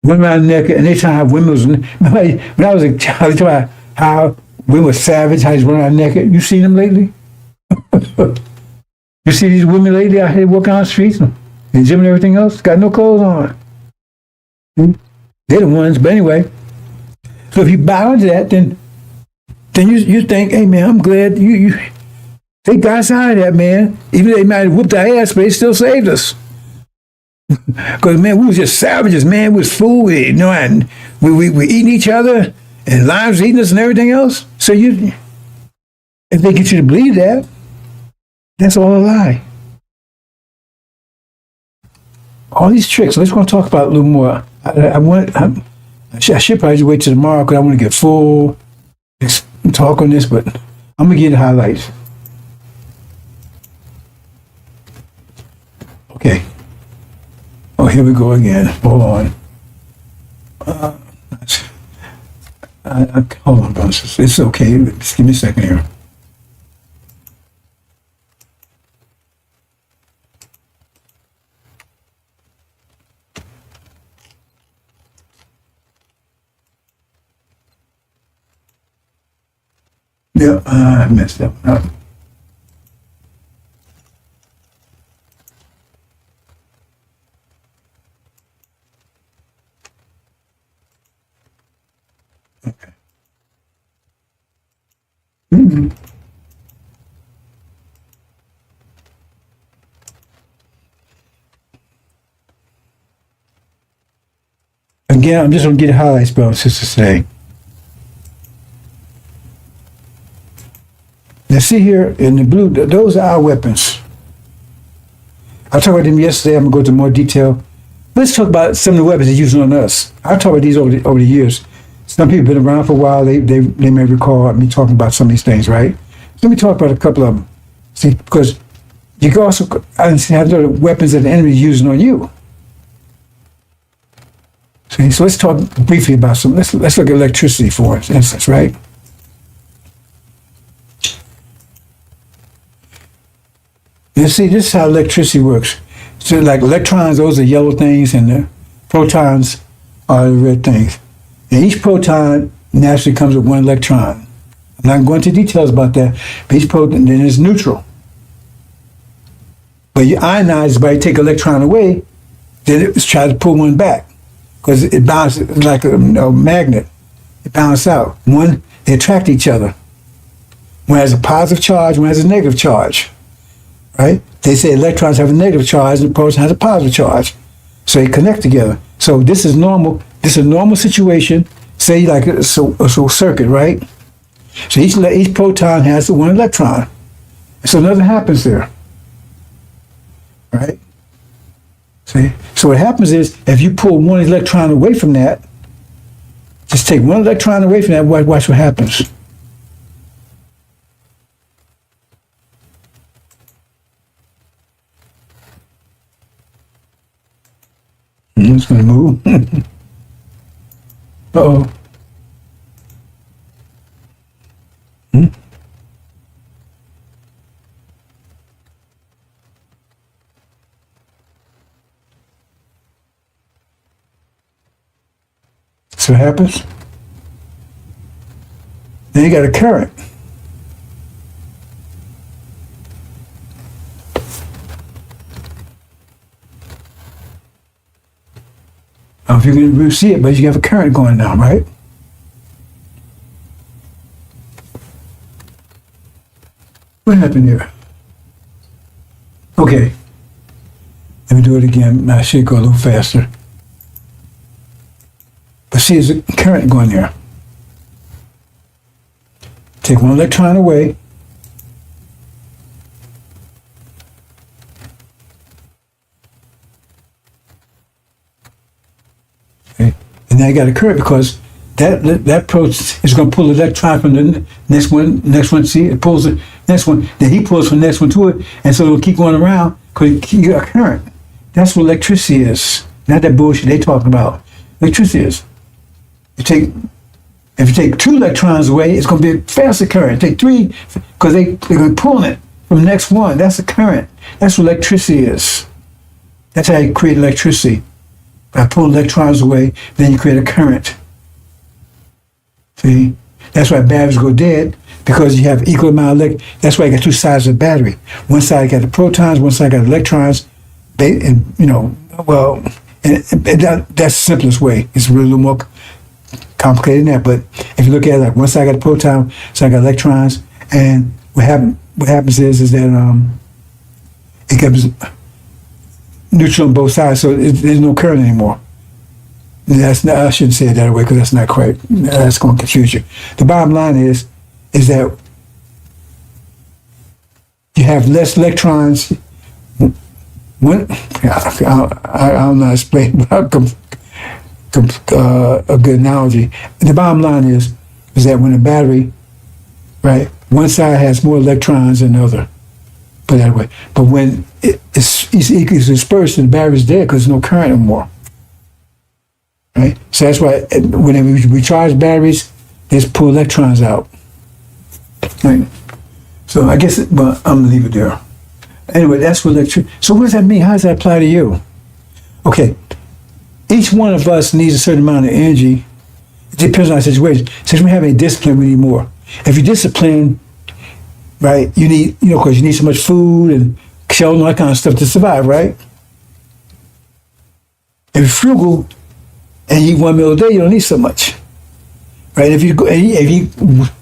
run around naked, and they tell how women was. When I was a child, they told how women were savage, how they run around naked. You seen them lately? You see these women lately out here walking on the streets, and gym and everything else, got no clothes on. They're the ones, but anyway. So if you bow into that, then you think, hey man, I'm glad they got us out of that, man. Even though they might have whooped our ass, but they still saved us. Because man, we was just savages, man. We was food, and we eating each other, and lions eating us and everything else. So if they get you to believe that, that's all a lie. all these tricks. Let's want to talk about it a little more. I should probably just wait till tomorrow because I want to get full talk on this, but I'm gonna give you the highlights. Okay. Oh, here we go again. Hold on. Hold on, brothers. It's okay. Just give me a second here. Yeah, I messed that one up. Okay. Again, I'm just going to get the highlights, brothers and sisters, today. Now, see here in the blue, those are our weapons. I talked about them yesterday. I'm going to go into more detail. Let's talk about some of the weapons they're using on us. I've talked about these over the years. Some people have been around for a while. They may recall me talking about some of these things, right? So let me talk about a couple of them. See, because you can also have the weapons that the enemy is using on you. See, so let's talk briefly about some. Let's look at electricity for instance, right? You see, this is how electricity works. So like electrons, those are yellow things, and the protons are the red things. And each proton naturally comes with one electron. I'm not going into details about that, but each proton then is neutral. But you ionize, by you take an electron away, then it's try to pull one back. Because it bounces like a magnet. It bounces out. One, they attract each other. One has a positive charge, one has a negative charge. Right? They say electrons have a negative charge and the proton has a positive charge. So they connect together. So this is normal. This is a normal situation. Say like a circuit, right? So each proton has one electron. So nothing happens there. Right? See? So what happens is if you pull one electron away from that, just take one electron away from that, watch what happens. It's going to move. Uh-oh. So what happens? Then you got a current. I don't know if you can really see it, but you have a current going now, right? What happened here? Okay. Let me do it again. I should go a little faster. But see, there's a current going there. Take one electron away. Okay. And now you got a current because that proton is going to pull the electron from the next one, see, it pulls the next one, then he pulls from the next one to it, and so it'll keep going around because you got a current. That's what electricity is. Not that bullshit they talking about. Electricity is. If you take two electrons away, it's going to be a faster current. Take three, because they're going to pull it from the next one. That's a current. That's what electricity is. That's how you create electricity. By pulling electrons away, then you create a current. See? That's why batteries go dead, because you have equal amount of that's why you got two sides of the battery. One side got the protons, one side got the electrons. And that's the simplest way. It's really a little more complicated than that, but if you look at it, like one side got the proton, side got electrons, and what happens is that it gets neutral on both sides, so there's no current anymore. That's not, I shouldn't say it that way because that's not quite. That's going to confuse you. The bottom line is that you have less electrons when I don't know how to explain, but a good analogy. The bottom line is that when a battery, right, one side has more electrons than the other, put it that way. But when it's dispersed, the battery's dead because there's no current anymore. Right? So that's why whenever we charge batteries, they just pull electrons out. Right? So I guess, but I'm gonna leave it there. Anyway, that's what electricity. So what does that mean? How does that apply to you? Okay, each one of us needs a certain amount of energy. It depends on our situation. Since we have any discipline, we need more. If you're disciplined, right, you need, because you need so much food and shelter and all that kind of stuff to survive, right? If you're frugal and you eat one meal a day, you don't need so much, right? If you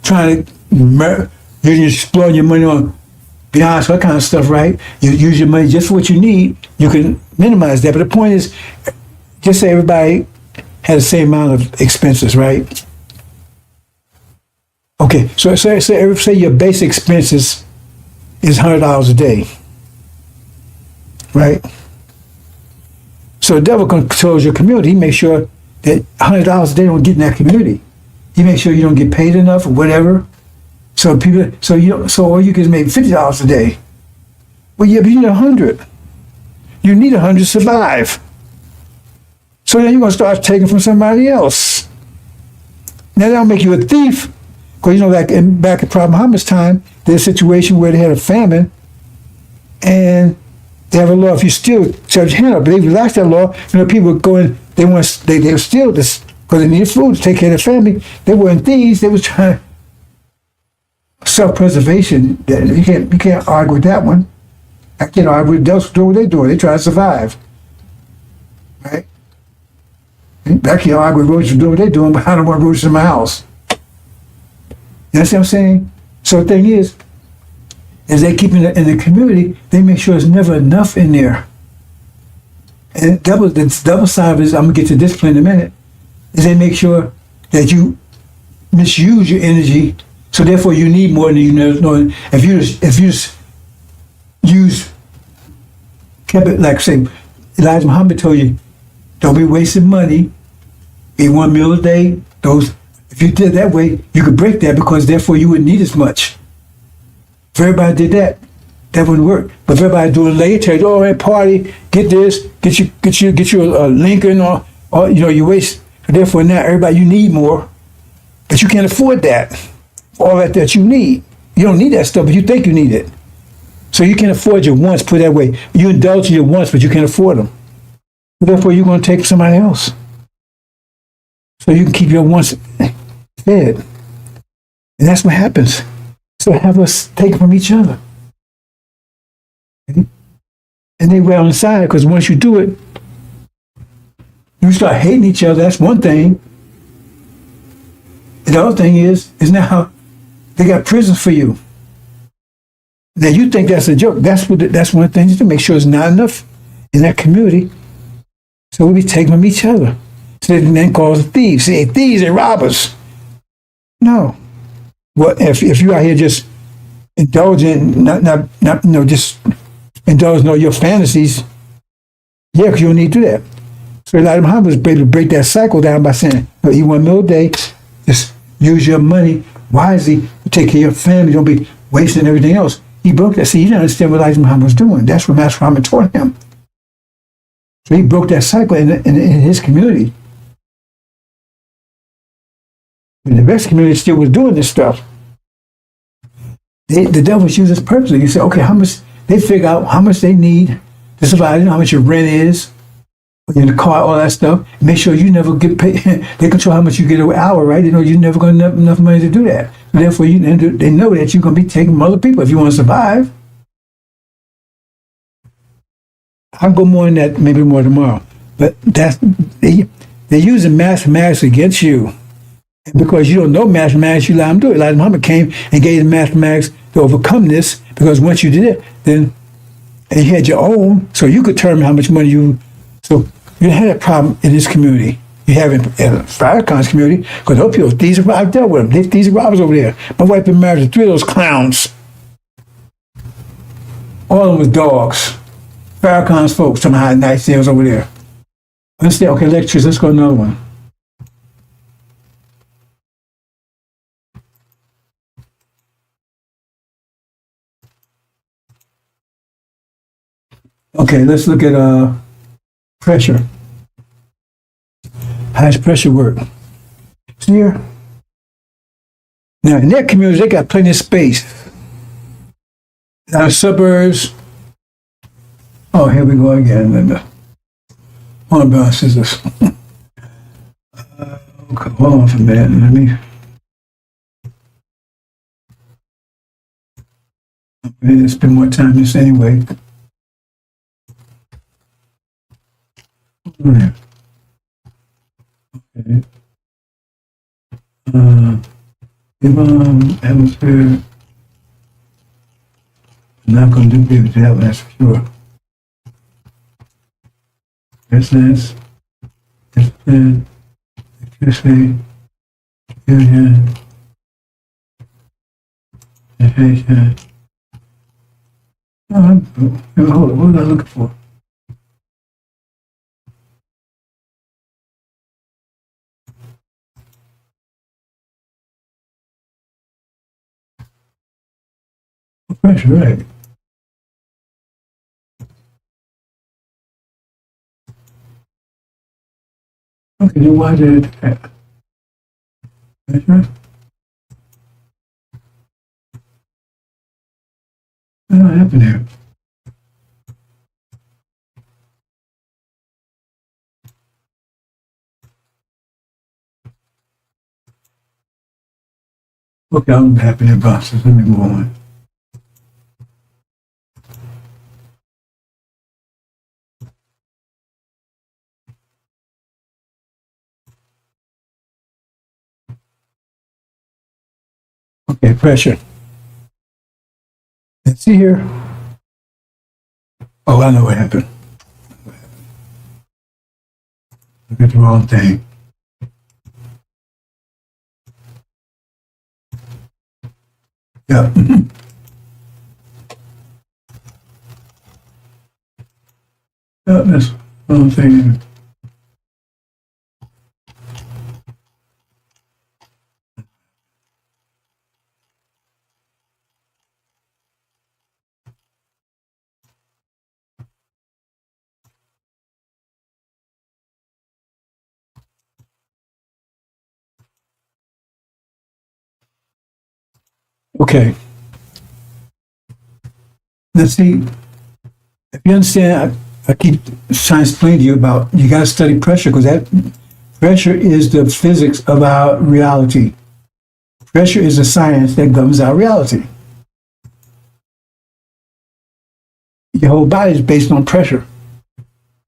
trying to, you're exploring your money on beyond that kind of stuff, right? You use your money just for what you need. You can minimize that, but the point is, just say everybody has the same amount of expenses, right? Okay, so say your basic expenses is $100 a day, right? So the devil controls your community. He makes sure that $100 a day don't get in that community. He makes sure you don't get paid enough or whatever. So all you get is maybe $50 a day. Well, yeah, but you need 100. You need 100 to survive. So then you're gonna start taking from somebody else. Now that'll make you a thief. Because back at Prophet Muhammad's time, there's a situation where they had a famine, and they have a law: if you steal, charge your hand up. But they relaxed that law. People were going. They were steal this because they needed food to take care of their family. They weren't thieves. They was trying self-preservation. You can't argue with that one. I can't argue with adults doing what they're doing. They try to survive, right? I can't argue with roaches for doing what they're doing, but I don't want roaches in my house. You understand what I'm saying? So the thing is, as they keep in the community, they make sure there's never enough in there. And the double side of it is, I'm gonna get to discipline in a minute, is they make sure that you misuse your energy, so therefore you need more than you know. If you just kept it like, say, Elijah Muhammad told you, don't be wasting money, eat one meal a day. If you did it that way, you could break that, because therefore you wouldn't need as much. If everybody did that, that wouldn't work. But if everybody doing later, party, get this, get you a Lincoln, or you waste. Therefore now everybody, you need more, but you can't afford that. All that you need. You don't need that stuff, but you think you need it. So you can't afford your wants, put it that way. You indulge in your wants, but you can't afford them. Therefore you're going to take from somebody else. So you can keep your wants fed. And that's what happens. So have us take from each other. Okay? And they well inside, because once you do it, you start hating each other. That's one thing. And the other thing is now they got prisons for you. Now you think that's a joke. That's one of the things to make sure it's not enough in that community. So we be taking from each other. So they then call us thieves. Say, thieves and robbers. No. Well, if you out here just indulging, just indulging all your fantasies, yeah, because you don't need to do that. So Elijah Muhammad was able to break that cycle down by saying, eat one meal a day, just use your money wisely to take care of your family, don't be wasting everything else. He broke that. See, he didn't understand what Elijah Muhammad was doing. That's what Master Muhammad taught him. So he broke that cycle in his community. And the rest of the community still was doing this stuff. The devil uses purposely. You say, okay, how much, they figure out how much they need to survive, how much your rent is, in the car, all that stuff. Make sure you never get paid. They control how much you get an hour, right? They know you're never going to have enough money to do that. So therefore, they know that you're going to be taking from other people if you want to survive. I'll go more in that, maybe more tomorrow. But they're using mathematics against you. And because you don't know mathematics, you let them do it. Elijah Muhammad came and gave them mathematics to overcome this, because once you did it, then and you had your own, so you could determine how much money you. So you had a problem in this community. You have in Farrakhan's community, because those people, these are, I've dealt with them. These are robbers over there. My wife been married to 3 of those clowns. All of them was dogs. Farrakhan's folks, somehow night sales over there. Let's say, okay, lectures, let's go to another one. Okay, let's look at pressure. How does pressure work? See here? Now, in their communities, they got plenty of space. Now, suburbs. Oh, here we go again, Linda. Hold on, brothers and sisters. Okay, hold on for a minute. Let me. Okay, spend more time on this anyway. Okay. Atmosphere. I'm not going to do with that, that's for sure. Resonance, discipline, electricity, fusion, sensation. Oh, hold on, what was I looking for? Pressure, right. Okay, then why did it attack? Pressure? What happened here? Okay, I'm happy in process. Let me move on. Okay, pressure. Let's see here. Oh, I know what happened. Look at the wrong thing. Yeah. Yeah, that's the wrong thing. Okay. Let's see. If you understand, I keep trying to explain to you about you got to study pressure because that pressure is the physics of our reality. Pressure is the science that governs our reality. Your whole body is based on pressure.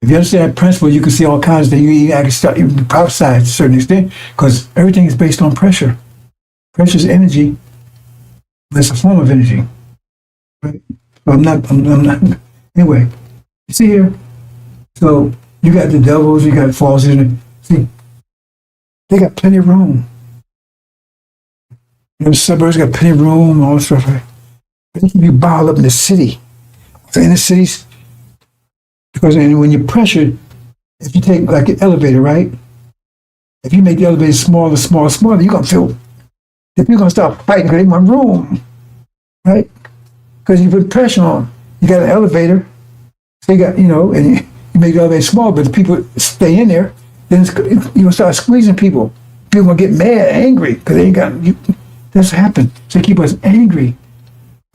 If you understand that principle, you can see all kinds of things. You can start even prophesy to a certain extent because everything is based on pressure. Pressure is energy. It's a form of energy. Right? So I'm not, anyway, you see here? So you got the devils, you got false energy. See, they got plenty of room. You know, the suburbs got plenty of room, all this stuff. Right? They keep you bottled up in the city. So in the cities, because when you're pressured, if you take like an elevator, right? If you make the elevator smaller, smaller, smaller, you're going to feel, if you're going to start fighting because they want room, right? Because you put pressure on. You got an elevator, so you got, and you make the elevator small, but the people stay in there, then you're going to start squeezing people. People going to get mad, angry, because they ain't got, that's what happened. So they keep us angry,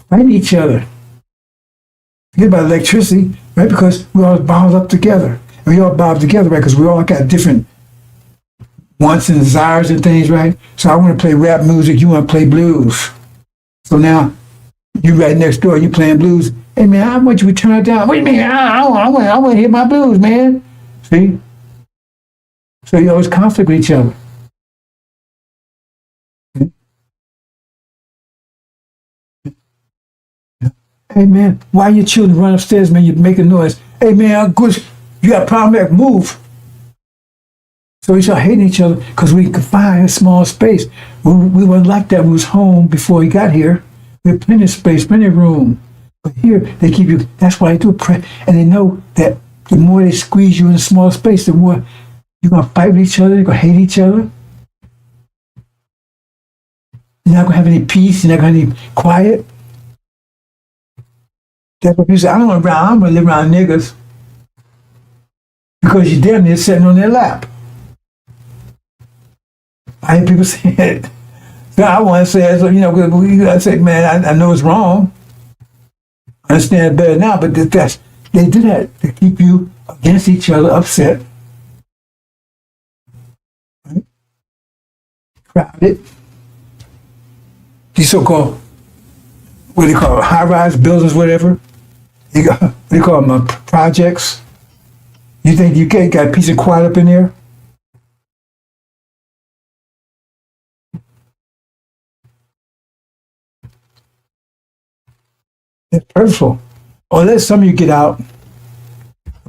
fighting each other. Forget about electricity, right? Because we're all bound up together. And we all bound together, right? Because we all got different wants and desires and things, right? So I want to play rap music, you want to play blues. So now, you right next door, you playing blues. Hey man, I want you to turn it down. What do you mean? I want to hear my blues, man. See? So you always conflict with each other. Okay? Yeah. Hey man, why your children run upstairs, man? You make a noise. Hey man, you got a problem there? Move. So we start hating each other because we could find a small space. We weren't like that. We was home before he got here. We had plenty of space, plenty of room. But here, they keep you, that's why they do it. And they know that the more they squeeze you in a small space, the more you're going to fight with each other, you're going to hate each other. You're not going to have any peace, you're not going to have any quiet. That's what people say, I don't want to live around niggas. Because you're damn near sitting on their lap. I hear people say it. So I want to say, you know, I say, man, I know it's wrong. I understand it better now, but they do that to keep you against each other, upset. Right? Crowded. These so-called, what do they call it, high-rise buildings, whatever. You got, what do you call them, projects. You think you got a piece of quiet up in there? It's purposeful. Unless some of you get out,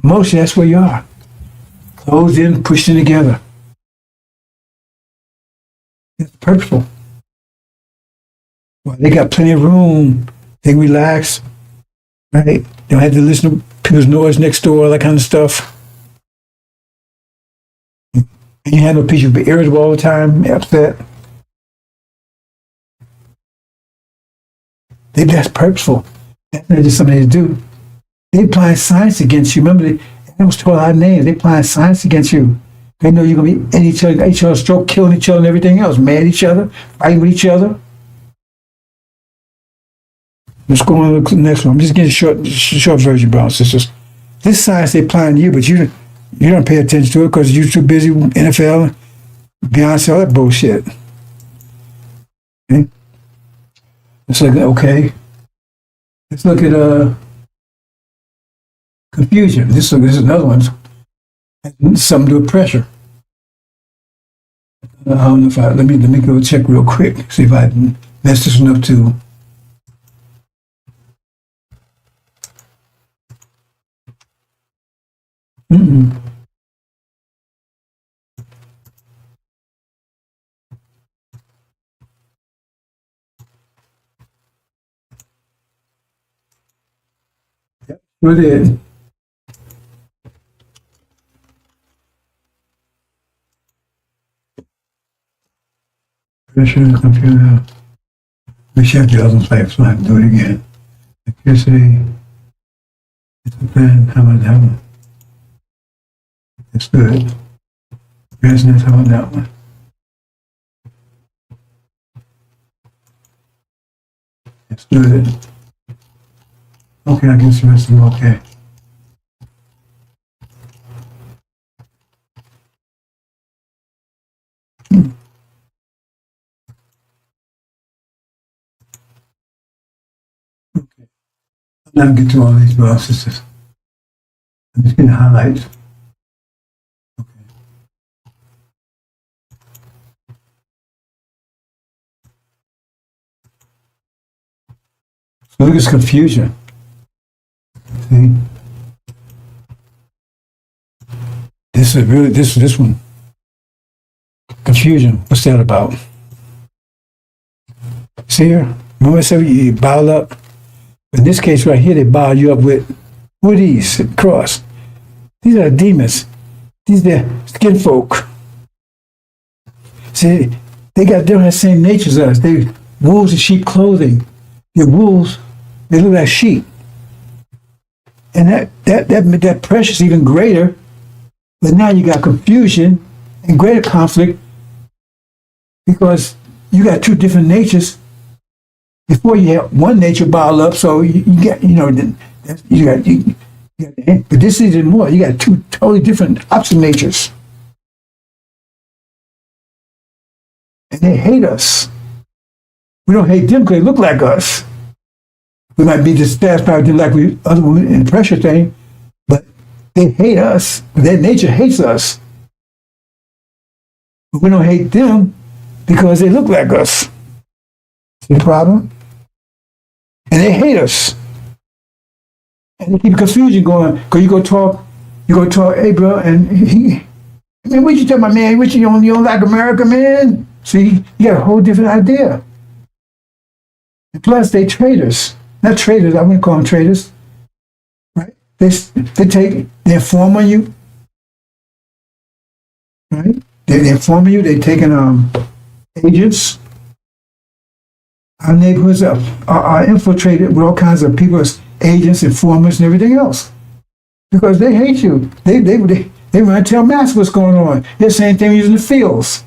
mostly that's where you are. Closed in, pushed in together. It's purposeful. Well, they got plenty of room. They can relax. Right? They don't have to listen to people's noise next door, all that kind of stuff. And you have no peace. You'll be irritable all the time, upset. That's purposeful. That's not just something they do. They apply science against you. Remember, they almost told our names. They apply science against you. They know you're going to be at each other, stroke, killing each other and everything else, mad at each other, fighting with each other. Let's go on to the next one. I'm just getting a short version, brothers and sisters. This science they apply on you, but you don't pay attention to it because you're too busy with NFL, Beyonce, all that bullshit. Okay? Let's look at confusion. This is another one. Something to do with pressure. I don't know if let me go check real quick, see if I messed this one up too. Yep, sure did. Pressure in the computer. We check the other types, so I have to do it again. Electricity. It's a fan. How about that one? That's good. Resonance, how about that one? That's good. Okay, I guess the rest of them okay. Okay. I'm not going to get to all these processes. I'm just going to highlight. So look at this confusion. See? This is really, this one. Confusion. What's that about? See here? Remember I said you bottle up? In this case right here, they bottle you up with, what are these? Cross. These are demons. These are skin folk. See, they don't have the same nature as us. They wolves in sheep clothing. They're wolves. They look like sheep. And that pressure is even greater. But now you got confusion and greater conflict because you got two different natures. Before you had one nature bottled up, so you get, but this is even more. You got two totally different opposite natures. And they hate us. We don't hate them because they look like us. We might be dissatisfied with them like we other women in the pressure thing, but they hate us. Their nature hates us. But we don't hate them because they look like us. See the problem? And they hate us. And they keep confusion going. Because you go talk, hey bro, and man, what you talking about, man? What you don't like America, man? See, you got a whole different idea. And plus, they traitors. not traitors, I wouldn't call them traitors, right? They inform on you, right? They inform on you, they're taking agents. Our neighborhoods are infiltrated with all kinds of people as agents, informers, and everything else. Because they hate you. They want to tell Master what's going on. They're the same thing using the fields.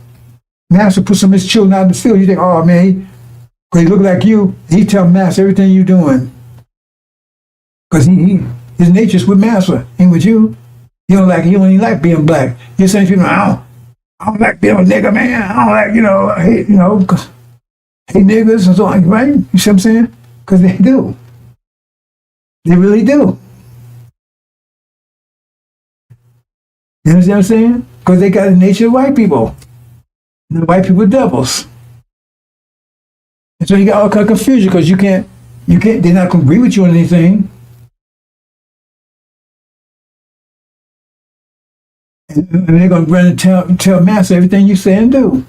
Master put some of his children out in the field. You think, oh man, he look like you. He tell Master everything you're doing. Because his nature's with Master, ain't with you. He don't even like being black. You're saying, I don't like being a nigga, man. I don't like, I hate, hate niggas and so on, right? You see what I'm saying? Because they do. They really do. You understand what I'm saying? Because they got the nature of white people. And the white people are devils. And so you got all kind of confusion because you can't, they're not going to agree with you on anything. And they're going to run and tell Master everything you say and do.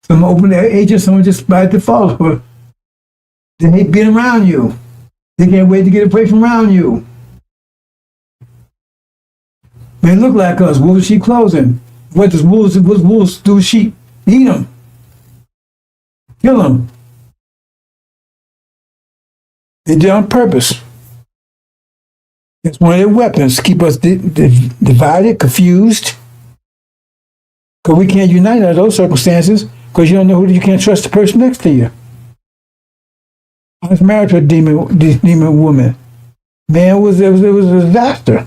Some open their agents, some just by default. But they hate being around you. They can't wait to get away from around you. They look like us, wolves in sheep clothing. What does wolves do with sheep? Eat them. Kill them. They do it on purpose. It's one of their weapons to keep us divided, confused. Because we can't unite under those circumstances because you don't know you can't trust the person next to you. I was married to a demon woman. Man, it was a disaster.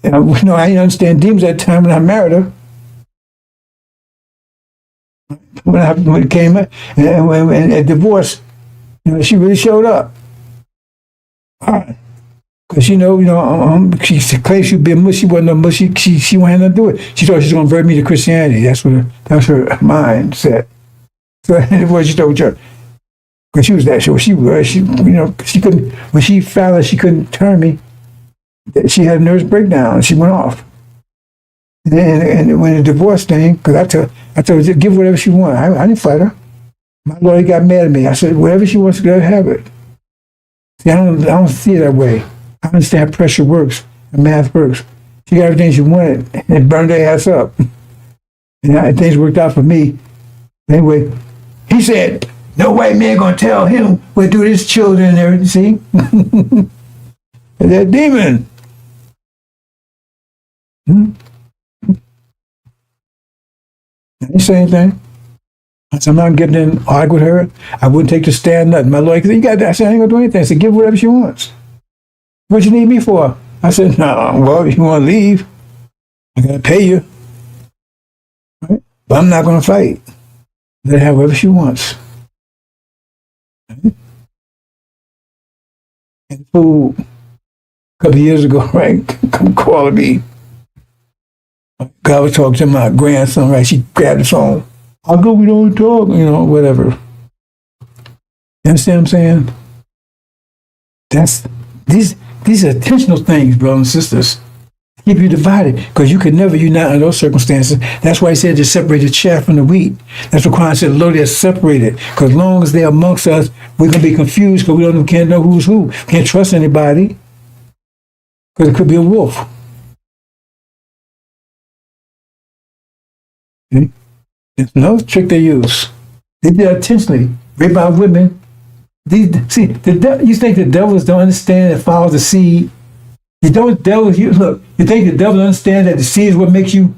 And I didn't understand demons at the time when I married her. When it came and at divorce, she really showed up. Because she claimed she'd be a mushy, she wasn't no mushy. She wanted nothing to do it. She thought she was going to convert me to Christianity. That was her mindset. So what she told her, because she was that sure she couldn't. When she found out she couldn't turn me, she had a nervous breakdown. She went off. And when the divorce thing, because I told her, just give her whatever she wanted. I didn't fight her. My lawyer got mad at me. I said, whatever she wants to let her have it. See, I don't see it that way. I understand how pressure works and math works. She got everything she wanted and burned her ass up. And things worked out for me. Anyway, he said, no white man gonna tell him what to do to his children and everything. See? That demon. I didn't say anything. I said, I'm not getting in argue with her. I wouldn't take the stand, nothing. My lawyer said, you got that. I said, I ain't gonna do anything. I said, give her whatever she wants. What you need me for? I said, no, well, if you want to leave, I gotta pay you. Right? But I'm not gonna fight. Let her have whatever she wants. Right? And fool, a couple of years ago, right, come calling me. God was talking to my grandson, right? She grabbed the phone. How come we don't talk? Whatever. You understand what I'm saying? These are intentional things, brothers and sisters. Keep you divided, because you can never unite under those circumstances. That's why he said to separate the chaff from the wheat. That's what Christ said, Lord, they're separated. Because as long as they're amongst us, we're going to be confused because we can't know who's who. Can't trust anybody because it could be a wolf. Okay? There's no trick they use. They did it intentionally. Rape our women. You think the devils don't understand that follows the seed? You think the devil understands that the seed is what makes you,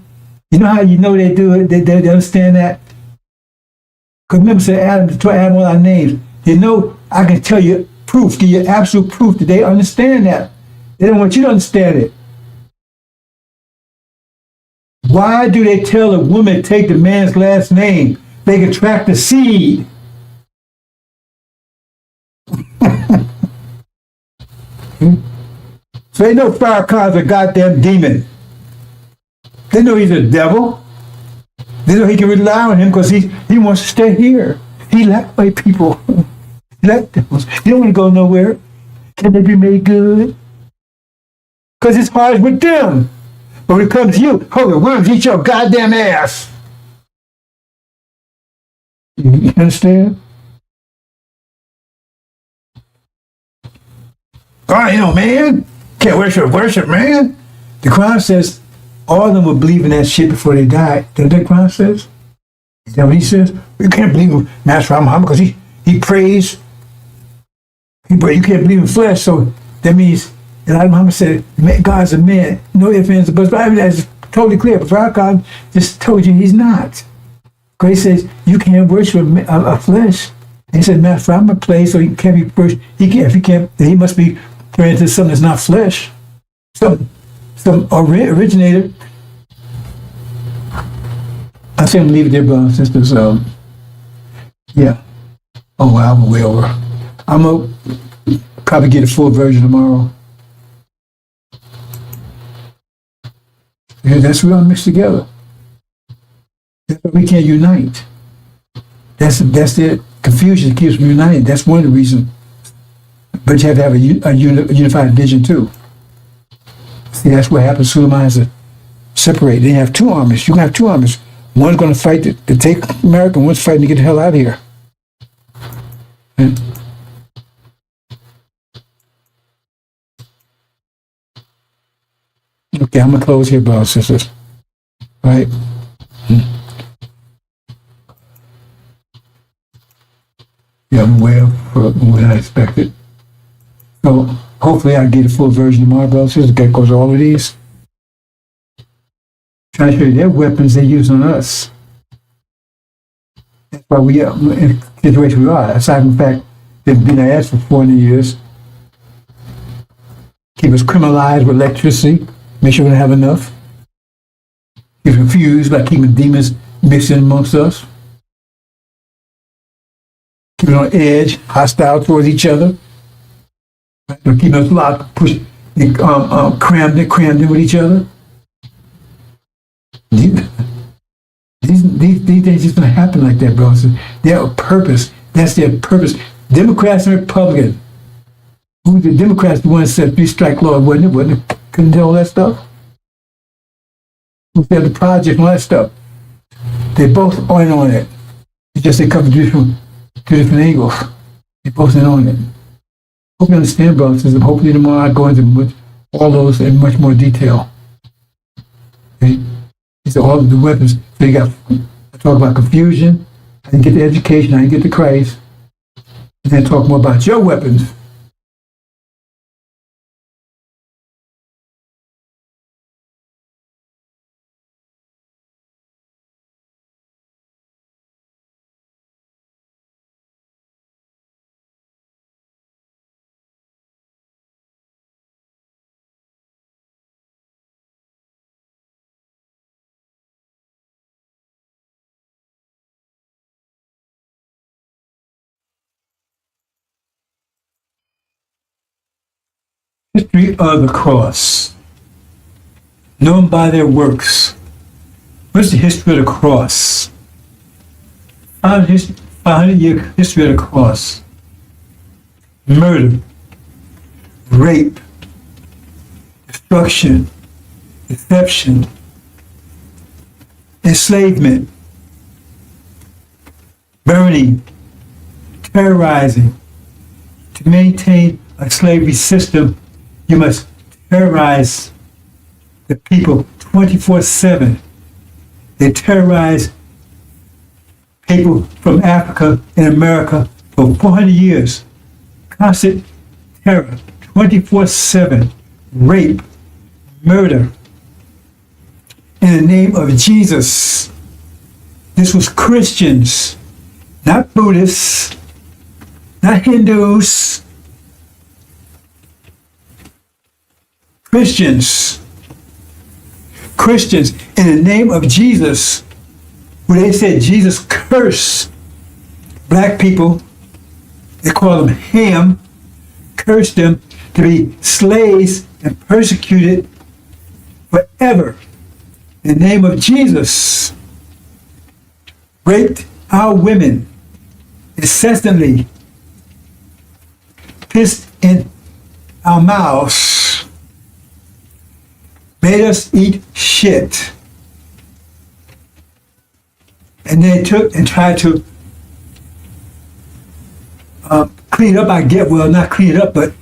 how you know they do it? They understand that? Because remember, say Adam, to Adam all our names. I can tell you proof, give you absolute proof that they understand that. They don't want you to understand it. Why do they tell a woman take the man's last name? They can track the seed. So they know Farrakhan's a goddamn demon. They know he's a devil. They know he can rely on him because he wants to stay here. He like white people. He like devils. He don't want to go nowhere. Can they be made good? Because his heart is with them. But when it comes to you, holy worms eat your goddamn ass. You understand? God, man, can't worship, man. The Quran says all of them were believing that shit before they died. That's what the Quran says. Is that what he says? You can't believe in Master Muhammad because he prays. You can't believe in flesh, so that means Elijah Muhammad said God's a man. No ifs, ands, or buts. But I mean, that's totally clear. But Farrakhan just told you he's not. Because he says you can't worship a flesh. And he said, Master Muhammad plays, so he can't be worshiped. He can't. If he can't, then he must be praying to something that's not flesh. Some originator. I think I'm leave it there, brothers and sisters. Yeah. Oh wow, I'm way over. I'm gonna probably get a full version tomorrow. Yeah, that's what we all mix together. That's why we can't unite. That's the confusion that keeps from uniting. That's one of the reasons. But you have to have a unified vision too. See, that's what happens. Suleiman has to separate. They have two armies. You can have two armies. One's going to fight to take America, and one's fighting to get the hell out of here. And okay, I'm going to close here, brothers and sisters. All right? Yeah, I'm way up for what I expected. So hopefully I'll get a full version of my brothers and sisters that goes all of these. Trying to show you their weapons they use on us. That's why we are in the situation we are. Aside from the fact they've been our ass for 400 years. Keep us criminalized with electricity. Make sure we don't have enough. Keep us confused by keeping demons mixed in amongst us. Keep us on edge, hostile towards each other. Keep us locked, pushed, crammed in with each other. These things just going to happen like that, bro. So their purpose, that's their purpose. Democrats and Republicans. Who the Democrats the ones said three-strike law, wasn't it? Couldn't do all that stuff. Who said the project and all that stuff. They both aren't on it. It's just they come from two different angles. They both ain't on it. Hope you understand, brothers. Hopefully tomorrow I go into all those in much more detail. Okay? These are all of the weapons. So you got, I talk about confusion, I didn't get the education, I didn't get the Christ, and then talk more about your weapons. History of the cross, known by their works. What's the history of the cross? 500-year history of the cross. Murder, rape, destruction, deception, enslavement, burning, terrorizing. To maintain a slavery system, you must terrorize the people 24/7. They terrorize people from Africa and America for 400 years. Constant terror, 24/7. Rape, murder. In the name of Jesus. This was Christians, not Buddhists, not Hindus. Christians, in the name of Jesus, where they said Jesus cursed black people, they call them Ham, cursed them to be slaves and persecuted forever. In the name of Jesus, raped our women incessantly, pissed in our mouths, made us eat shit. And they took and tried to clean it up, I get, well, not clean it up, but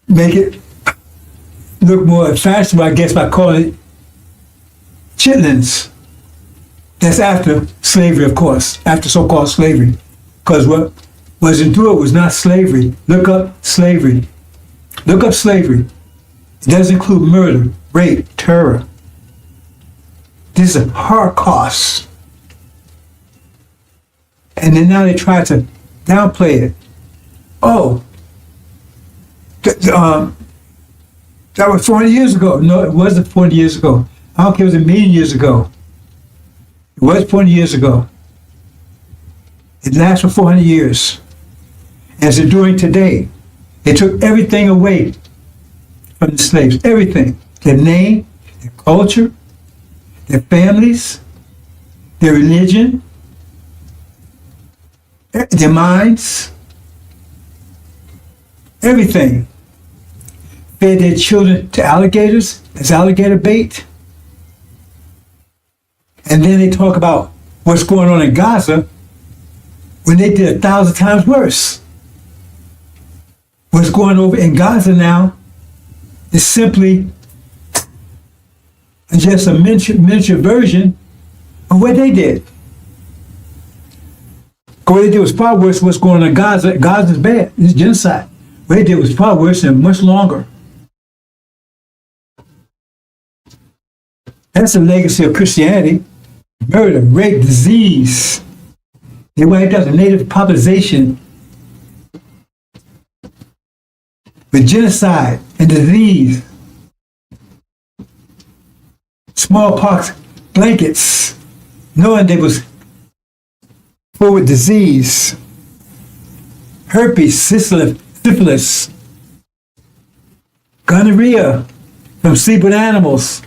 make it look more fashionable, I guess, by calling it chitlins. That's after slavery, of course, after so-called slavery. Because what was into it was not slavery. Look up slavery. Look up slavery. It does include murder, rape, terror. This is a Holocaust. And then now they try to downplay it. Oh, that was 400 years ago. No, it wasn't 40 years ago. I don't care if it was a million years ago. It was 40 years ago. It lasts for 400 years. As they're doing today. They took everything away from the slaves. Everything. Their name, their culture, their families, their religion, their minds, everything. Fed their children to alligators as alligator bait. And then they talk about what's going on in Gaza when they did 1,000 times worse. What's going over in Gaza now is simply just a miniature version of what they did. What they did was far worse than what's going on in Gaza. Gaza's bad. It's genocide. What they did was far worse and much longer. That's the legacy of Christianity. Murder, rape, disease. They wiped out the native population with genocide and disease. Smallpox blankets, knowing they was full with disease. Herpes, syphilis, gonorrhea from sleep with animals.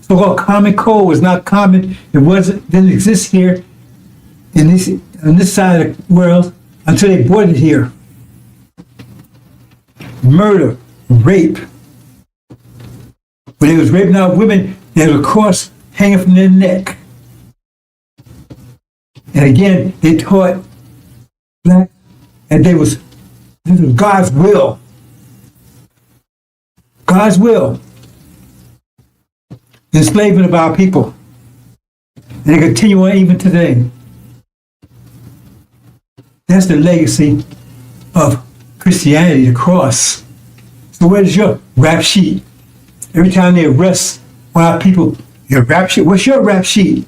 So-called common cold was not common. Didn't exist here on this side of the world until they brought it here. Murder, rape. When they was raping out women, there was a cross hanging from their neck. And again, they taught black, and this was God's will. God's will. The enslavement of our people. And they continue on even today. That's the legacy of Christianity, the cross. So where's your rap sheet? Every time they arrest one of our people, your rap sheet, what's your rap sheet?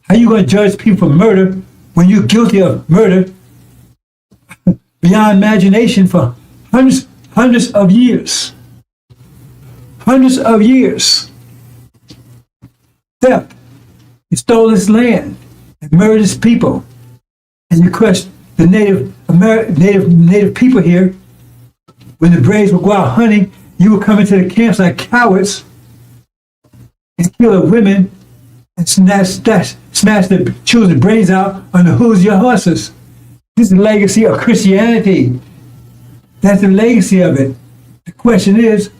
How are you going to judge people for murder when you're guilty of murder beyond imagination for hundreds of years? Hundreds of years. Theft. You stole this land and murdered its people. And you crushed the native people here. When the braves would go out hunting, you would come into the camps like cowards and kill the women and smash the children's brains out on the hooves of your horses. This is the legacy of Christianity. That's the legacy of it. The question is,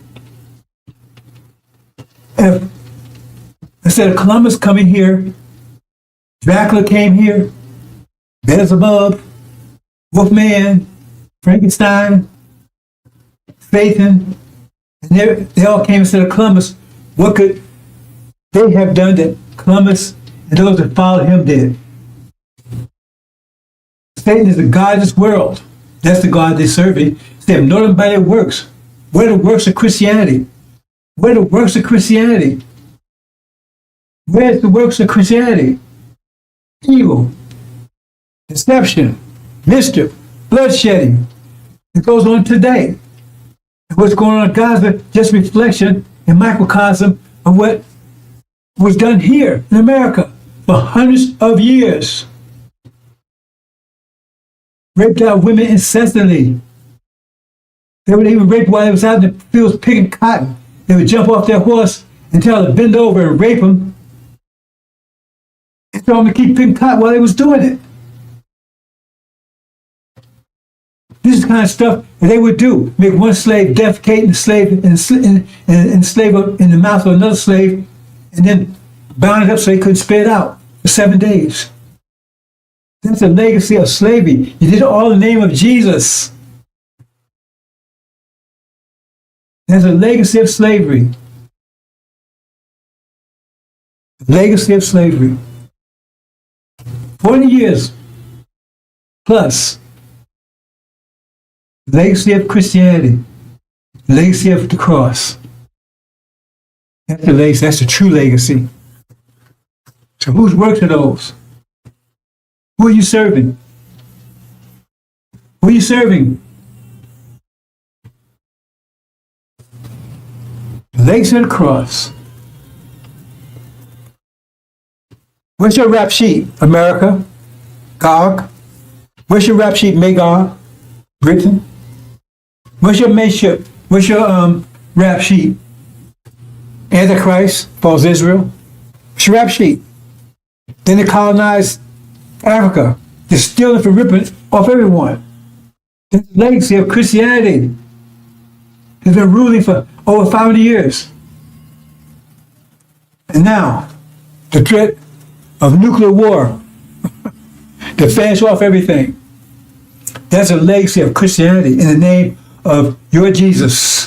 if instead of Columbus coming here, Dracula came here, Beelzebub, Wolfman, Frankenstein, Satan, and they all came instead of Columbus. What could they have done that Columbus and those that followed him did? Satan is the God of this world. That's the God they're serving. They have known him by their works. What are the works of Christianity? What are the works of Christianity? Where's the works of Christianity? Evil, deception, mischief, bloodshedding. It goes on today. And what's going on in Gaza, just reflection and microcosm of what was done here in America for hundreds of years. Raped out women incessantly. They would even rape while they was out in the fields picking cotton. They would jump off their horse and tell them to bend over and rape them. And tell them to keep picking cotton while they was doing it. This is the kind of stuff that they would do. Make one slave defecate in the slave and slave in the mouth of another slave, and then bound it up so they couldn't spit it out for 7 days. That's a legacy of slavery. You did it all in the name of Jesus. That's a legacy of slavery. Legacy of slavery. 40 years plus. Legacy of Christianity. Legacy of the cross. That's the legacy. That's the true legacy. So whose works are those? Who are you serving? Who are you serving? The legacy of the cross. Where's your rap sheet, America? Gog? Where's your rap sheet, Magog? Britain? Where's your mateship? Where's your rap sheet? Antichrist, false Israel? What's your rap sheet? Then they colonized Africa. They're stealing from ripping off everyone. The legacy of Christianity has been ruling for over 500 years. And now, the threat of nuclear war to finish off everything. That's a legacy of Christianity in the name of your Jesus.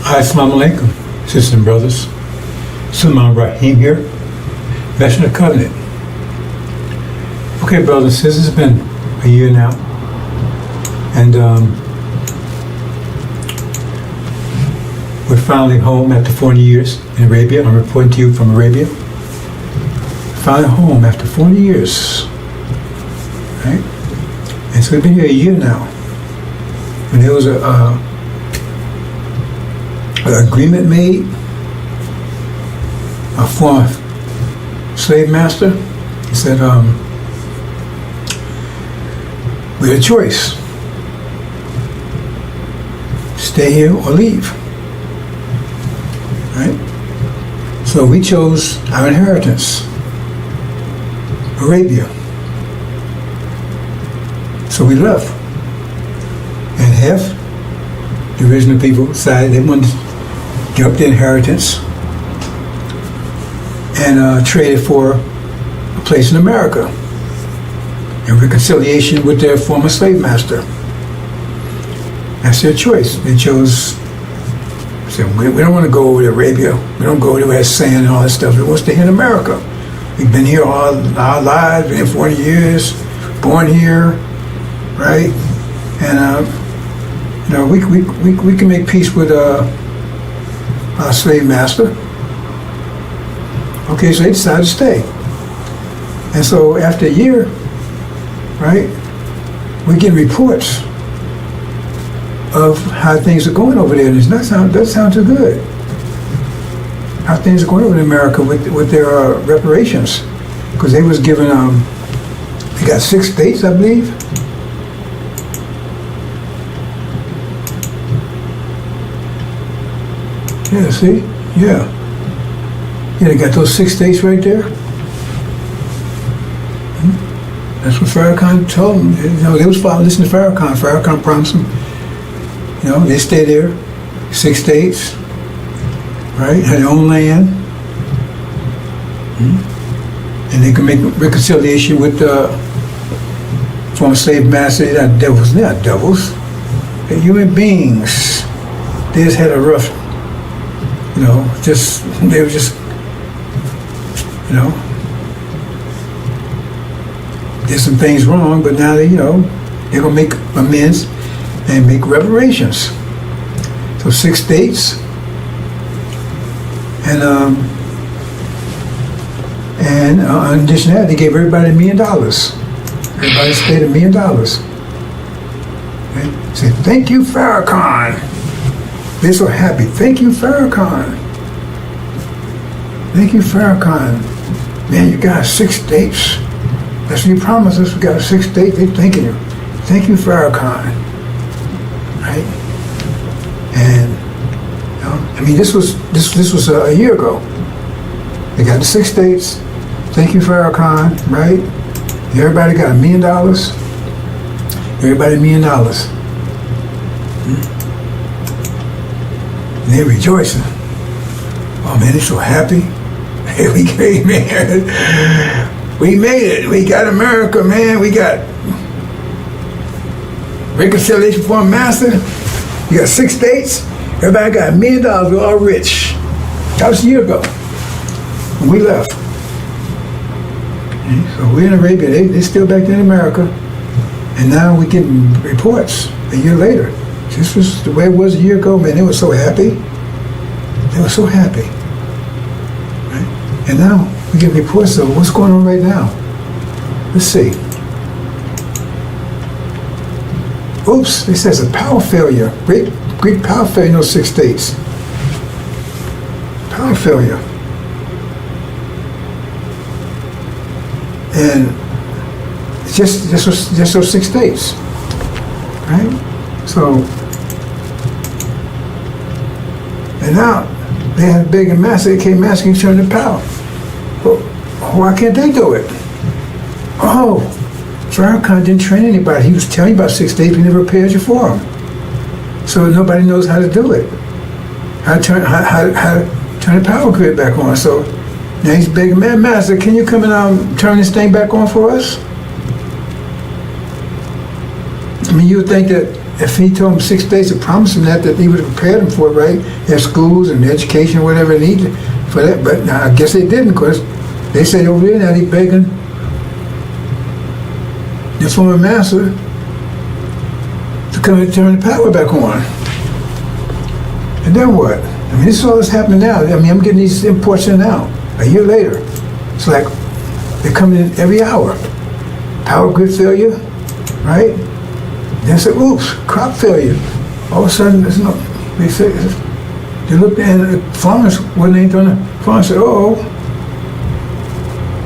Hi, Assalamu alaikum, sisters and brothers. Sulaiman Rahim here, Veteran of Covenant. Okay, brothers and sisters, it's been a year now, and we're finally home after 40 years in Arabia. I'm reporting to you from Arabia. Finally home after 40 years, right? And so we've been here a year now. When there was an agreement made, a former slave master, he said, we had a choice, stay here or leave, right? So we chose our inheritance, Arabia. So we left. And half the original people decided they wanted to give up their inheritance and trade it for a place in America in reconciliation with their former slave master. That's their choice. They chose, said, we don't want to go over to Arabia. We don't go to where it's sand and all that stuff. We want to stay here in America. We've been here all our lives, been here 40 years, born here, right? And you know, we can make peace with our slave master. Okay, so they decided to stay. And so after a year, right, we get reports of how things are going over there. And it doesn't sound too good. How things are going over in America with their reparations. Because they was given, they got 6 states, I believe. Yeah, see? Yeah. Yeah, they got those 6 states right there. That's what Farrakhan told them. You know, they was listening to Farrakhan. Farrakhan promised them, you know, they stay there, 6 states, right? Had their own land. And they can make reconciliation with the former slave master. They're not devils. They're not devils. They're human beings. They just had a rough, you know, they were just, you know, did some things wrong, but now they, you know, they're gonna make amends and make reparations. So 6 states, and in addition to that, they gave everybody $1 million. Everybody stayed $1 million. Okay? Say, thank you, Farrakhan. They're so happy. Thank you, Farrakhan. Thank you, Farrakhan. Man, you got 6 states. That's what you promised us. We got 6 states. They're thanking you. Thank you, Farrakhan. Right? And you know, I mean, this was a year ago. They got the 6 states. Thank you, Farrakhan. Right? Everybody got $1 million. Everybody $1 million. And they're rejoicing. Oh man, they're so happy. Hey, we came, man. We made it. We got America, man. We got reconciliation for a master. We got 6 states. Everybody got $1 million. We're all rich. That was a year ago when we left. Okay, so we're in Arabia. They're still back there in America. And now we're getting reports a year later. This was the way it was a year ago, man. They were so happy. They were so happy. Right? And now we get reports of what's going on right now. Let's see. Oops, it says a power failure. Great power failure in those 6 states. Power failure. And it's just those 6 states. Right? So, and now they have big and massive, they came asking to turn the power. Well, why can't they do it? Oh, Farrakhan didn't train anybody. He was telling you about 6 states, he never prepared you for them. So nobody knows how to do it. How to turn the power grid back on. So now he's begging, man, master, can you come and turn this thing back on for us? I mean, you would think that if he told them 6 days to promise them that he would have prepared them for it, right? Their schools and education, whatever they needed for that. But now, I guess they didn't, because they say over there now they're begging this former master to come and turn the power back on. And then what? I mean, this is all that's happening now. I mean, I'm getting these imports in now. A year later, it's like they're coming in every hour. Power grid failure, right? Then say, oops, crop failure. All of a sudden, there's no. They say they looked at the farmers when they done the farmers said, oh.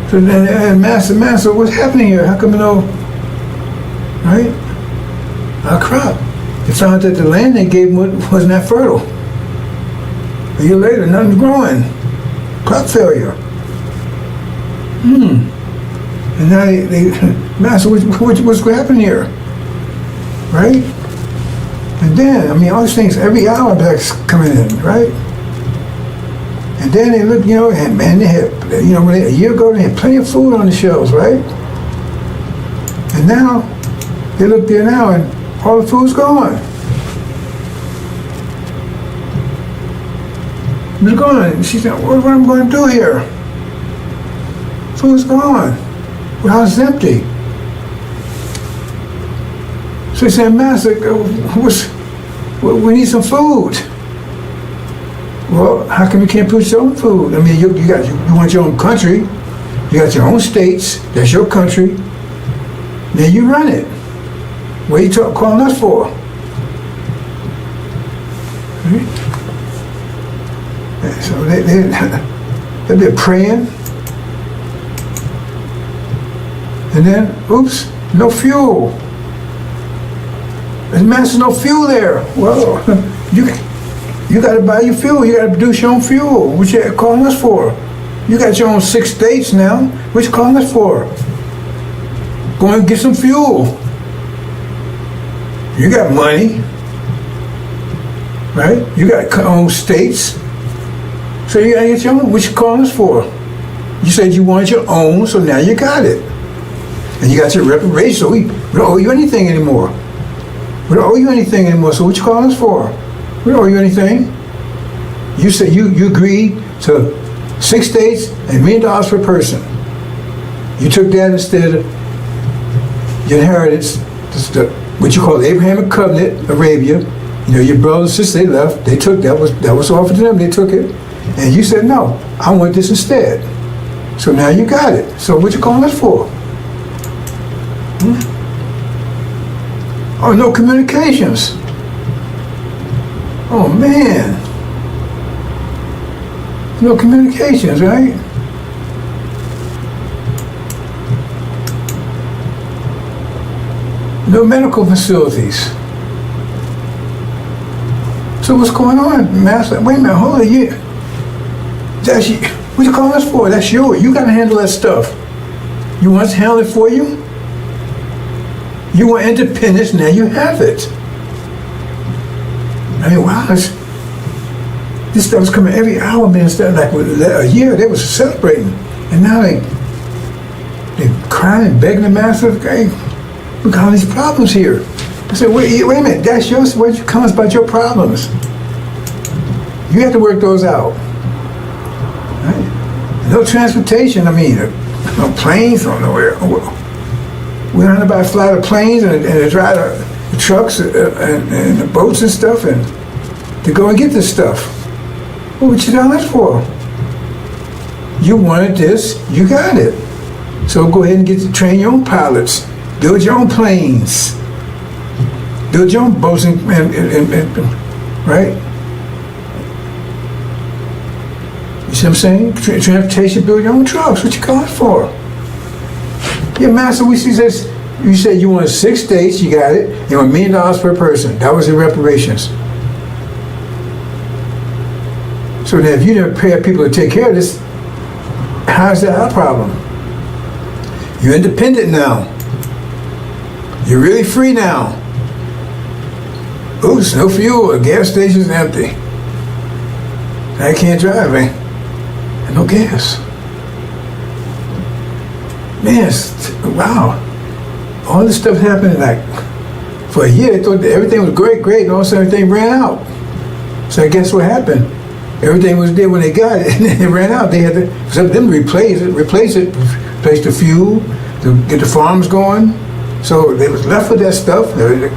So then, master, what's happening here? How come you know? Right? Our crop. They found that the land they gave them wasn't that fertile. A year later, nothing's growing. Crop failure. And now they master, what's happening here? Right? And then, I mean, all these things, every hour that's coming in, right? And then they look, you know, and man, they had, you know, a year ago, they had plenty of food on the shelves, right? And now, they look there now, and all the food's gone. It's gone. And she said, what am I going to do here? Food's gone. The house is empty. So he said, Master, we need some food. Well, how come you can't produce your own food? I mean, you want your own country. You got your own states. That's your country. Then you run it. What are you calling us for? Right? So they've been praying. And then, oops, no fuel. There's master, no fuel there. Well, you got to buy your fuel. You got to produce your own fuel. What you calling us for? You got your own 6 states now. What you calling us for? Go and get some fuel. You got money, right? You got your own states. So you got to get your own. What you calling us for? You said you wanted your own, so now you got it. And you got your reparations, so we don't owe you anything anymore. We don't owe you anything anymore, so what you calling us for? We don't owe you anything. You said you agreed to 6 states and $1 million per person. You took that instead of your inheritance, what you call the Abrahamic covenant, Arabia. You know, your brothers and sisters, they left, they took, that was offered to them, they took it. And you said, no, I want this instead. So now you got it. So what you calling us for? Oh, no communications. Oh, man. No communications, right? No medical facilities. So what's going on, Master? Wait a minute, hold on. That's you. What you calling us for? That's yours. You got to handle that stuff. You want us to handle it for you? You want independence, now you have it. I mean, wow, this stuff was coming every hour, man. Instead of like a year, they was celebrating. And now they crying and begging the master, hey, we got all these problems here. I said, wait a minute, that's yours. Where'd you come about your problems? You have to work those out. Right? No transportation, I mean, no planes, no nowhere. We don't know about fly the planes and drive the trucks and the boats and stuff and to go and get this stuff. What would you tell us for? You wanted this, you got it. So go ahead and get to train your own pilots, build your own planes, build your own boats and right? You see what I'm saying? Transportation, build your own trucks. What you calling for? Yeah, Master, we see this. You said you wanted 6 states, you got it. You want $1 million per person. That was the reparations. So then if you never pay people to take care of this, how's that our problem? You're independent now. You're really free now. Oops, no fuel, the gas station's empty. I can't drive, eh? And no gas. Man, wow. All this stuff happened in like For a year, they thought that everything was great, and all of a sudden everything ran out. So I guess what happened? Everything was there when they got it, and then it ran out. They had to, for them to replace the fuel, to get the farms going. So they was left with that stuff. The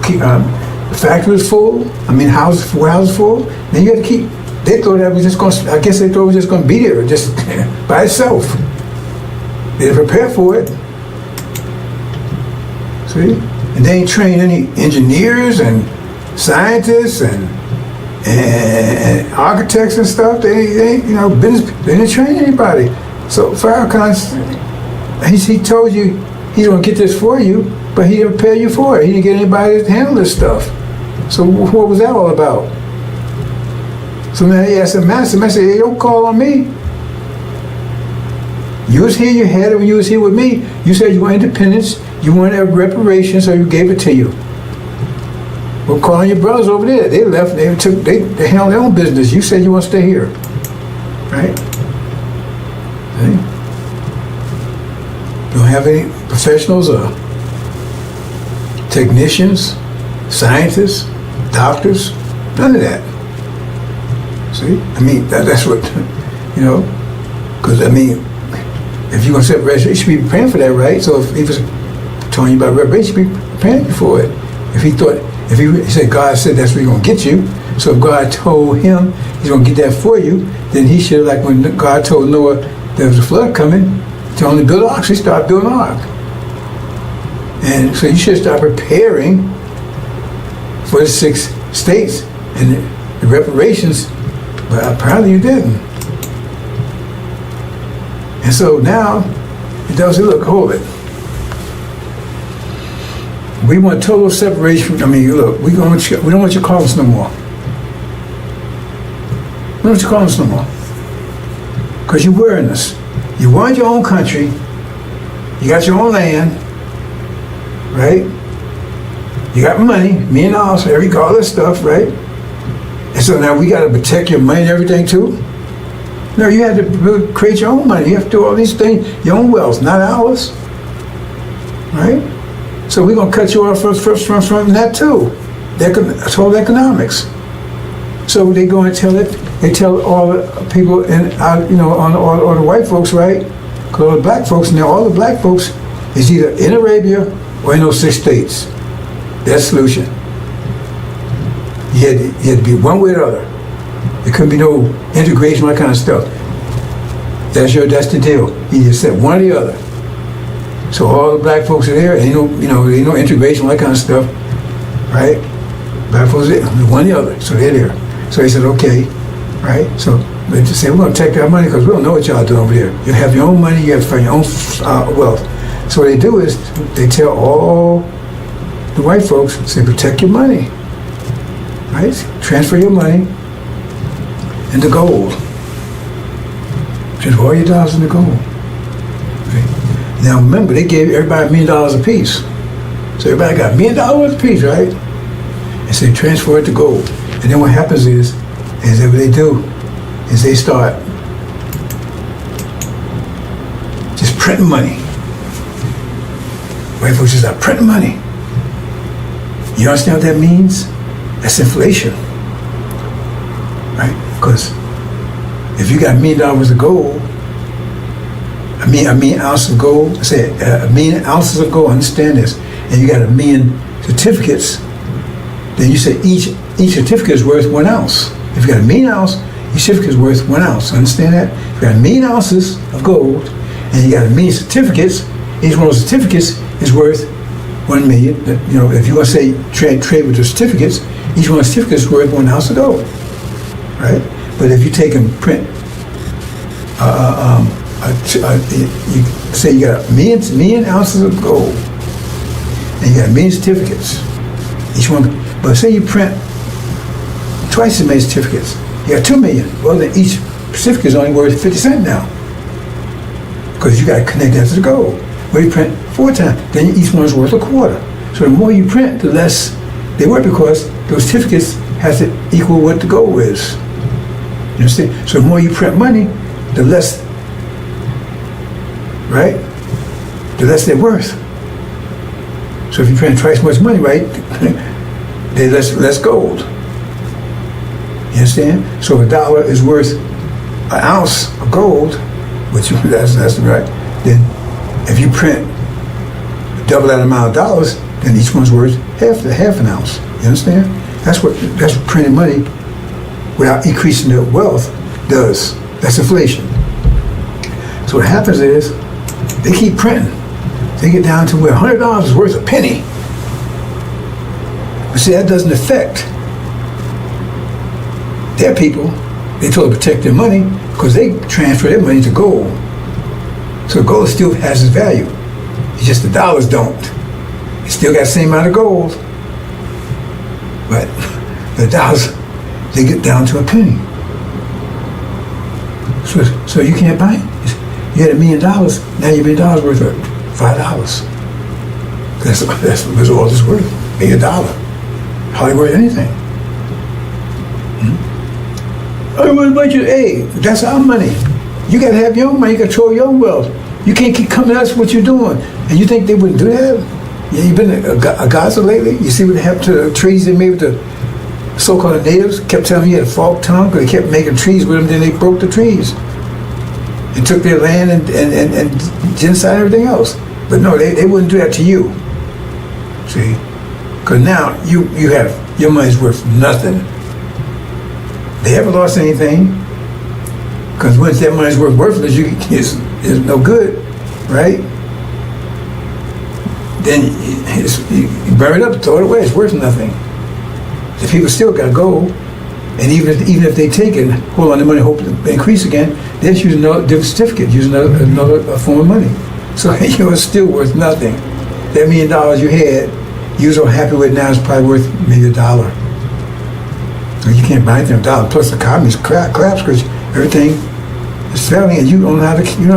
factory was full. Warehouses full. Then you had to keep. They thought that was just going. I guess they thought it was just going to be there, just by itself. They didn't prepare for it. See, and they ain't trained any engineers and scientists and architects and stuff. They ain't, business. They didn't train anybody. So Farrakhan, he told you he's going to get this for you, but he didn't prepare you for it. He didn't get anybody to handle this stuff. So what was that all about? So now he asked the master, hey, don't call on me. You was here, you had it when you was here with me. You said you want independence, you wanted reparations, so you gave it to you. Well, call on your brothers over there. They left, they handled their own business. You said you want to stay here. Right? See? You don't have any professionals or technicians, scientists, doctors, none of that. See? That's what, because if you're going to set reparation, you should be preparing for that, right? So if he was telling you about reparation, you should be preparing for it. If he said God said that's where he's going to get you, so if God told him he's going to get that for you, then he should, like when God told Noah there was a flood coming, to only build an ark, so he started building an ark. And so you should start preparing for the 6 states and the reparations, but apparently you didn't. And so now, it does say, look, hold it. We want total separation. Look, we don't want you to call us no more. We don't want you to call us no more. Because you're wearing us. You want your own country. You got your own land. Right? You got money, $1 million, all this stuff, right? And so now we got to protect your money and everything too? No, you have to really create your own money. You have to do all these things, your own wealth, not ours. Right? So we're going to cut you off from that too. It's all economics. So they go and tell it. They tell all the people all the white folks, right? Because all the black folks, now all the black folks is either in Arabia or in those 6 states. That's the solution. You had to be one way or the other. There couldn't be no integration, all that kind of stuff. That's the deal. You just said one or the other. So all the black folks are there, ain't no integration, all that kind of stuff, right? Black folks are there, one or the other, so they're there. So they said, okay, right? So they just say, we're going to take that money because we don't know what y'all doing over there. You have your own money, you have to find your own wealth. So what they do is they tell all the white folks, say, protect your money, right? Transfer your money into gold. Transfer all your dollars into gold. Right? Now remember, they gave everybody $1 million a piece. So everybody got $1 million a piece, right? And so they transfer it to gold. And then what happens is that what they do is they start just printing money. White folks just start printing money. You understand what that means? That's inflation. Right? Because if you got $1 million of gold, a million ounces of gold, say a million ounces of gold, understand this, and you got 1 million certificates, then you say each certificate is worth 1 ounce. If you got 1 million ounces, each certificate is worth 1 ounce. Understand that? If you got 1 million ounces of gold and you got 1 million certificates, each one of those certificates is worth 1 million. If you want to say trade with the certificates, each one of the certificates is worth 1 ounce of gold. Right? But if you take and print, you say you got 1 million ounces of gold and you got 1 million certificates, each one. But say you print twice as many certificates, you got 2 million. Well, then each certificate is only worth 50 cents now, because you got to connect that to the gold. Well, you print 4 times, then each one is worth a quarter. So the more you print, the less they worth, because those certificates has to equal what the gold is. You understand? So the more you print money, the less, right? The less they're worth. So if you print twice as much money, right, then less gold. You understand? So if $1 is worth an ounce of gold, which that's right, then if you print double that amount of dollars, then each one's worth half an ounce. You understand? That's what printing money without increasing the wealth does. That's inflation. So what happens is they keep printing. They get down to where $100 is worth a penny. But see, that doesn't affect their people. They told to protect their money because they transfer their money to gold. So gold still has its value. It's just the dollars don't. It still got the same amount of gold. But the dollars, they get down to a penny. So you can't buy it. You had $1 million, now your $1 million worth of $5. That's all it's worth. $1 million. Hardly worth anything. Hey, that's our money. You gotta have your own money, you control your own wealth. You can't keep coming at us what you're doing. And you think they wouldn't do that? Yeah, you been a Gaza lately? You see what happened to the trees they made with the so-called natives? Kept telling me you had a forked tongue because they kept making trees with them, then they broke the trees. And took their land and genocide and everything else. But no, they wouldn't do that to you. See? Because now you have, your money's worth nothing. They haven't lost anything. Because once that money's worthless, it's no good, right? Then you burn it up, throw it away, it's worth nothing. The people still got gold. And even if they take it, hold on to money, hope to increase again, they're just using a different certificate, using another form of money. So it's still worth nothing. That $1 million you had, you was all happy with now, is probably worth maybe $1. So you can't buy anything with $1. Plus the economy's collapsed because everything is failing, and you don't know how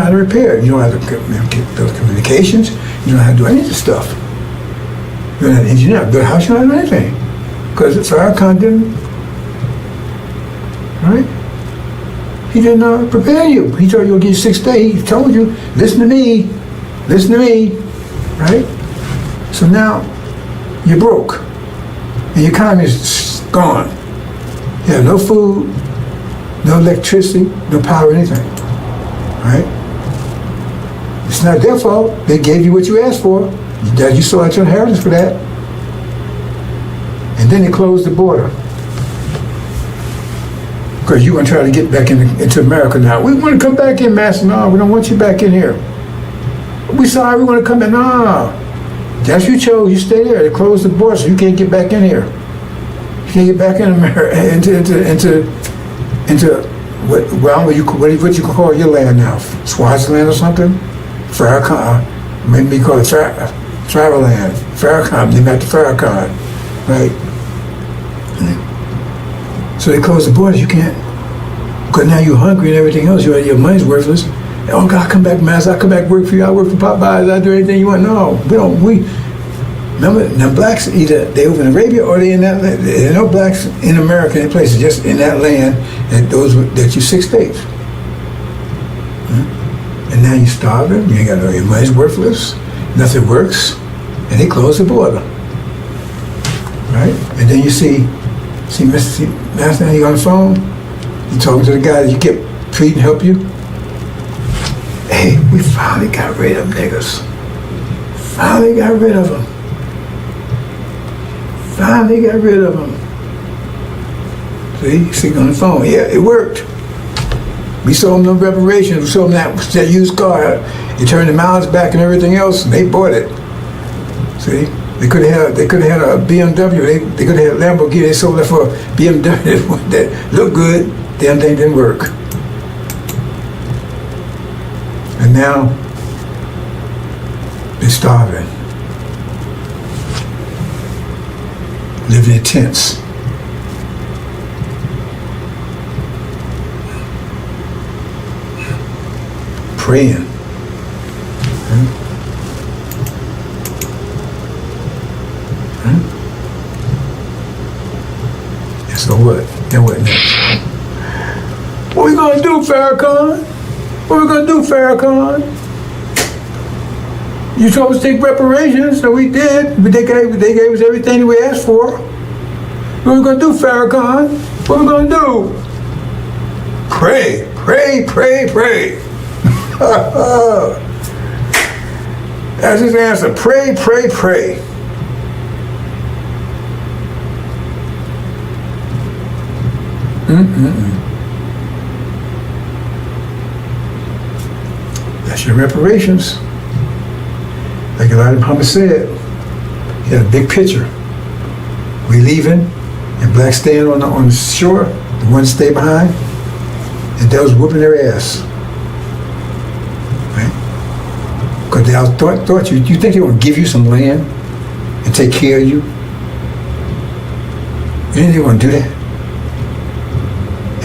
to repair it. You don't have the communications. You don't know how to do any of this stuff. You don't have to engineer, build a house. You don't have to do anything because Farrakhan didn't. Right? He didn't prepare you. He told you he'll give you 6 days. He told you, listen to me, right? So now you're broke, and your economy is gone. You have no food, no electricity, no power, anything. Right? It's not their fault. They gave you what you asked for. You saw out your inheritance for that. And then they closed the border. Because you're going to try to get back into America now. We want to come back in, Master. No, we don't want you back in here. We sorry, we want to come in. No. That's what you chose. You stay there. They closed the border, so you can't get back in here. You can't get back in America, into what you can call your land now. Swaziland or something? Farrakhan. Maybe call it Traveland. Farrakhan. Named after Farrakhan. Right? So they close the borders, you can't, because now you're hungry and everything else, your money's worthless. Oh God, come back, Master, I come back work for you, I work for Popeyes, I do anything you want. No, remember, now blacks, either they over in Arabia or they in that land. There are no blacks in America, in places, just in that land, that you 6 states. And now you're starving, you ain't got no, your money's worthless, nothing works, and they close the border. Right? And then you see Master, you on the phone, you talking to the guy that you kept treating, help you. Hey, we finally got rid of them niggas. Finally got rid of them. Finally got rid of them. See on the phone. Yeah, it worked. We sold them no reparations. We sold them that used car. You turned the miles back and everything else, and they bought it. See? They could have had a BMW. They could have had a Lamborghini. They sold that for a BMW that looked good. Damn thing didn't work. And now they're starving, living in tents. Praying. So what? Then what next? What we gonna do, Farrakhan? What we gonna do, Farrakhan? You told us to take reparations, so we did. But they gave us everything that we asked for. What are we gonna do, Farrakhan? What are we gonna do? Pray, pray, pray, pray. That's his answer. Pray, pray, pray. That's your reparations. Like Elijah Muhammad said, he had a big picture. We leaving, and blacks staying on the shore, the ones stay behind, and they was whooping their ass. Right? Because they thought you think they would give you some land and take care of you? You think they want to do that?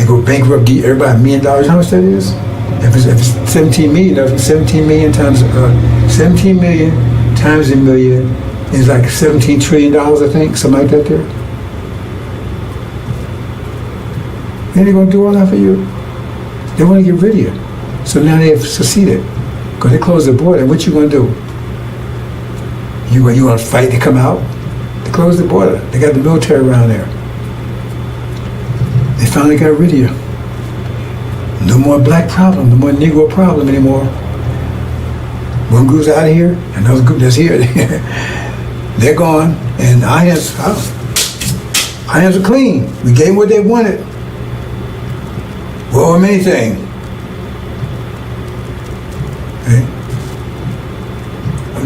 And go bankrupt, give everybody $1 million? How much that is? If it's 17 million, if it's 17 million times 17 million times a million is like $17 trillion, I think, something like that there. Then they're going to do all that for you. They want to get rid of you. So now they have succeeded. Because they closed the border. And what you going to do? You want to fight to come out? They closed the border. They got the military around there. They finally got rid of you. No more black problem, no more Negro problem anymore. One group's out of here, another group that's here. They're gone, and our hands are clean. We gave them what they wanted. Well, anything. Okay.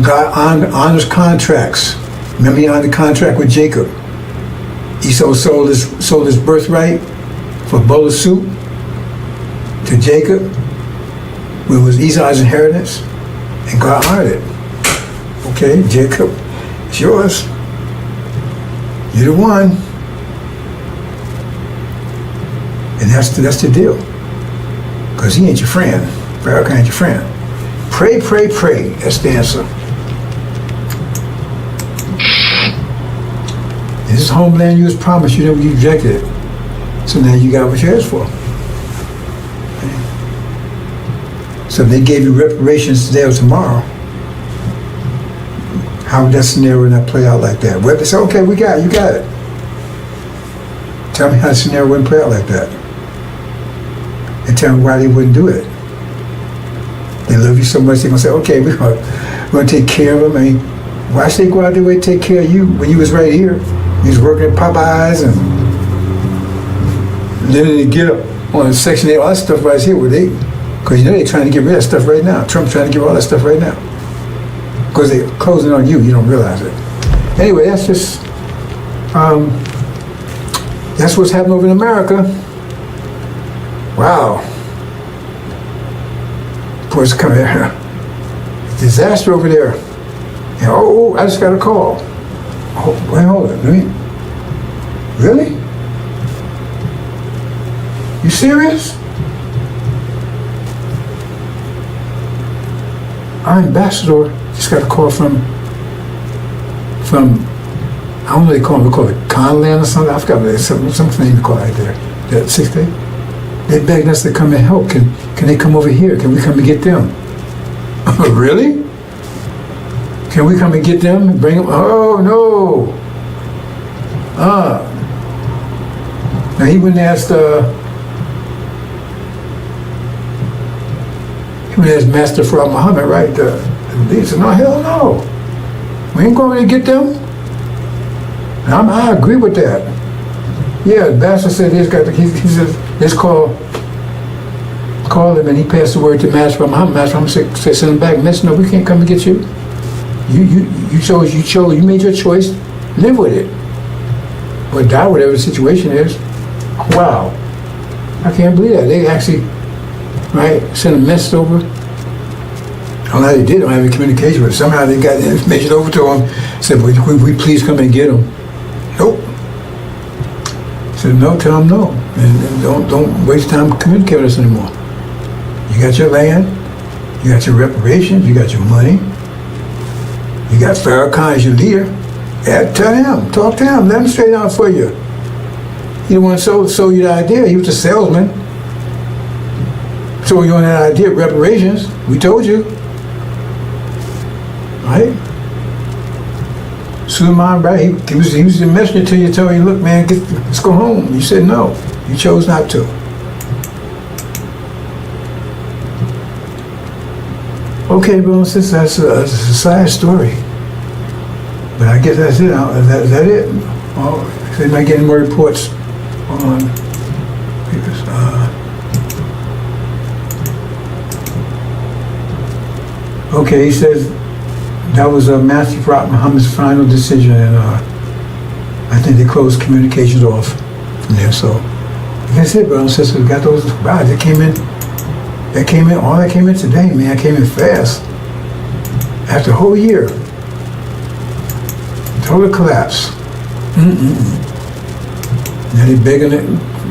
God honors contracts. Remember, he honored the contract with Jacob. Esau sold his birthright for a bowl of soup to Jacob, when it was Esau's inheritance, and God honored it. Okay, Jacob, it's yours. You're the one. And that's the deal. Because he ain't your friend. Farrakhan ain't your friend. Pray, pray, pray. That's the answer. This is homeland you was promised. You never rejected it. So now you got what you asked for. So if they gave you reparations today or tomorrow, how would that scenario not play out like that? Well, they say, okay, you got it. Tell me how the scenario wouldn't play out like that. And tell me why they wouldn't do it. They love you so much, they're going to say, okay, we're going to take care of them. I mean, why should they go out their way to take care of you when you was right here? You was working at Popeyes and living in the get-up on Section 8, all that stuff right here where they... Because they're trying to get rid of that stuff right now. Trump's trying to get rid of all that stuff right now. Because they're closing on you don't realize it. Anyway, that's just, that's what's happening over in America. Wow. Boys come here. Disaster over there. And, I just got a call. Oh, wait, hold on. Really? You serious? Our ambassador just got a call from I don't know what they call them. They call it Conland or something. I forgot what it's some name they call it right there. That 6th day. They begged us to come and help. Can they come over here? Can we come and get them? Really? Can we come and get them and bring them? Oh no. Now he went and asked Master Farah Muhammad, right? He said, no, hell no. We ain't going to get them. And I agree with that. Yeah, the bastard said he said, let's call him, and he passed the word to Master Farah Muhammad. Master Muhammad said, send him back. Master, no, we can't come and get you. You chose, you made your choice, live with it. Or die, whatever the situation is. Wow. I can't believe that. They actually, right, sent a message over. I don't know how they did. I don't have any communication with it. Somehow they got the information over to him. Said, we please come and get him. Nope. Said, no, tell him no. And don't waste time communicating with us anymore. You got your land. You got your reparations. You got your money. You got Farrakhan as your leader. Yeah, tell him. Talk to him. Let him straighten out for you. He didn't want to sell you the idea. He was a salesman. So you on that idea of reparations. We told you. right? Suleiman, right? He was the messenger to you, telling you, look, man, let's go home. You said no. You chose not to. Okay, bro, since that's a sad story. But I guess that's it. Is that it? Oh, so they might get any more reports on okay, he says that was Master Farrakhan Muhammad's final decision, and I think they closed communications off from there. So, like I said, brothers and sisters, we got those rides that came in. All that came in today, man. It came in fast. After a whole year. Total collapse. Now they're begging it.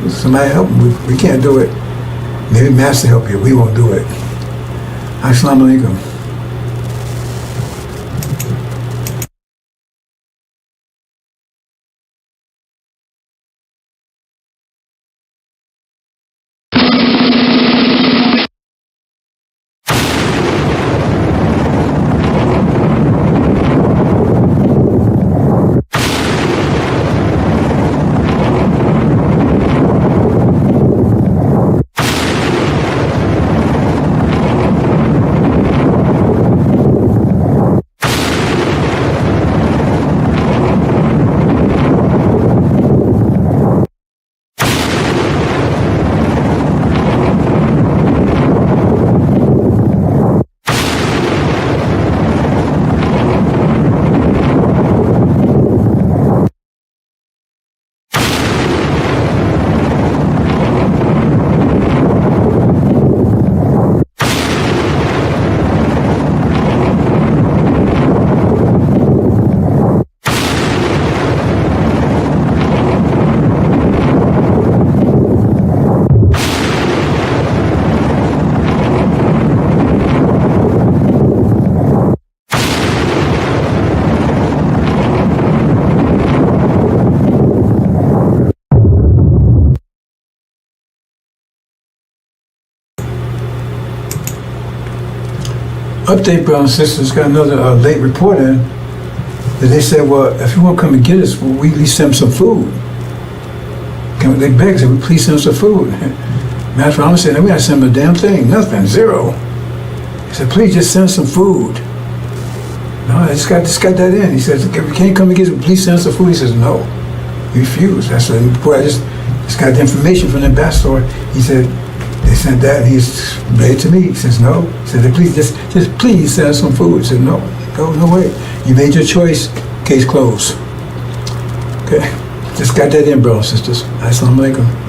Somebody help them. We can't do it. Maybe Master help you. We won't do it. Assalamu alaikum. Update, brothers and sisters, got another late report in that they said, well, if you want to come and get us, well, we at least send them some food. They begged, said, please send them some food. Master Muhammad said, we got to send them a damn thing, nothing, zero. He said, please just send some food. No, I just got that in. He says, if you can't come and get us, please send us some food. He says, no. He refused. That's the report. I just got the information from the ambassador. He said, they sent that, and he's read to me. He says, no. He said, please, just please send us some food. He said, no way. You made your choice, case closed. Okay, just got that in, brothers and sisters. Assalamu alaikum.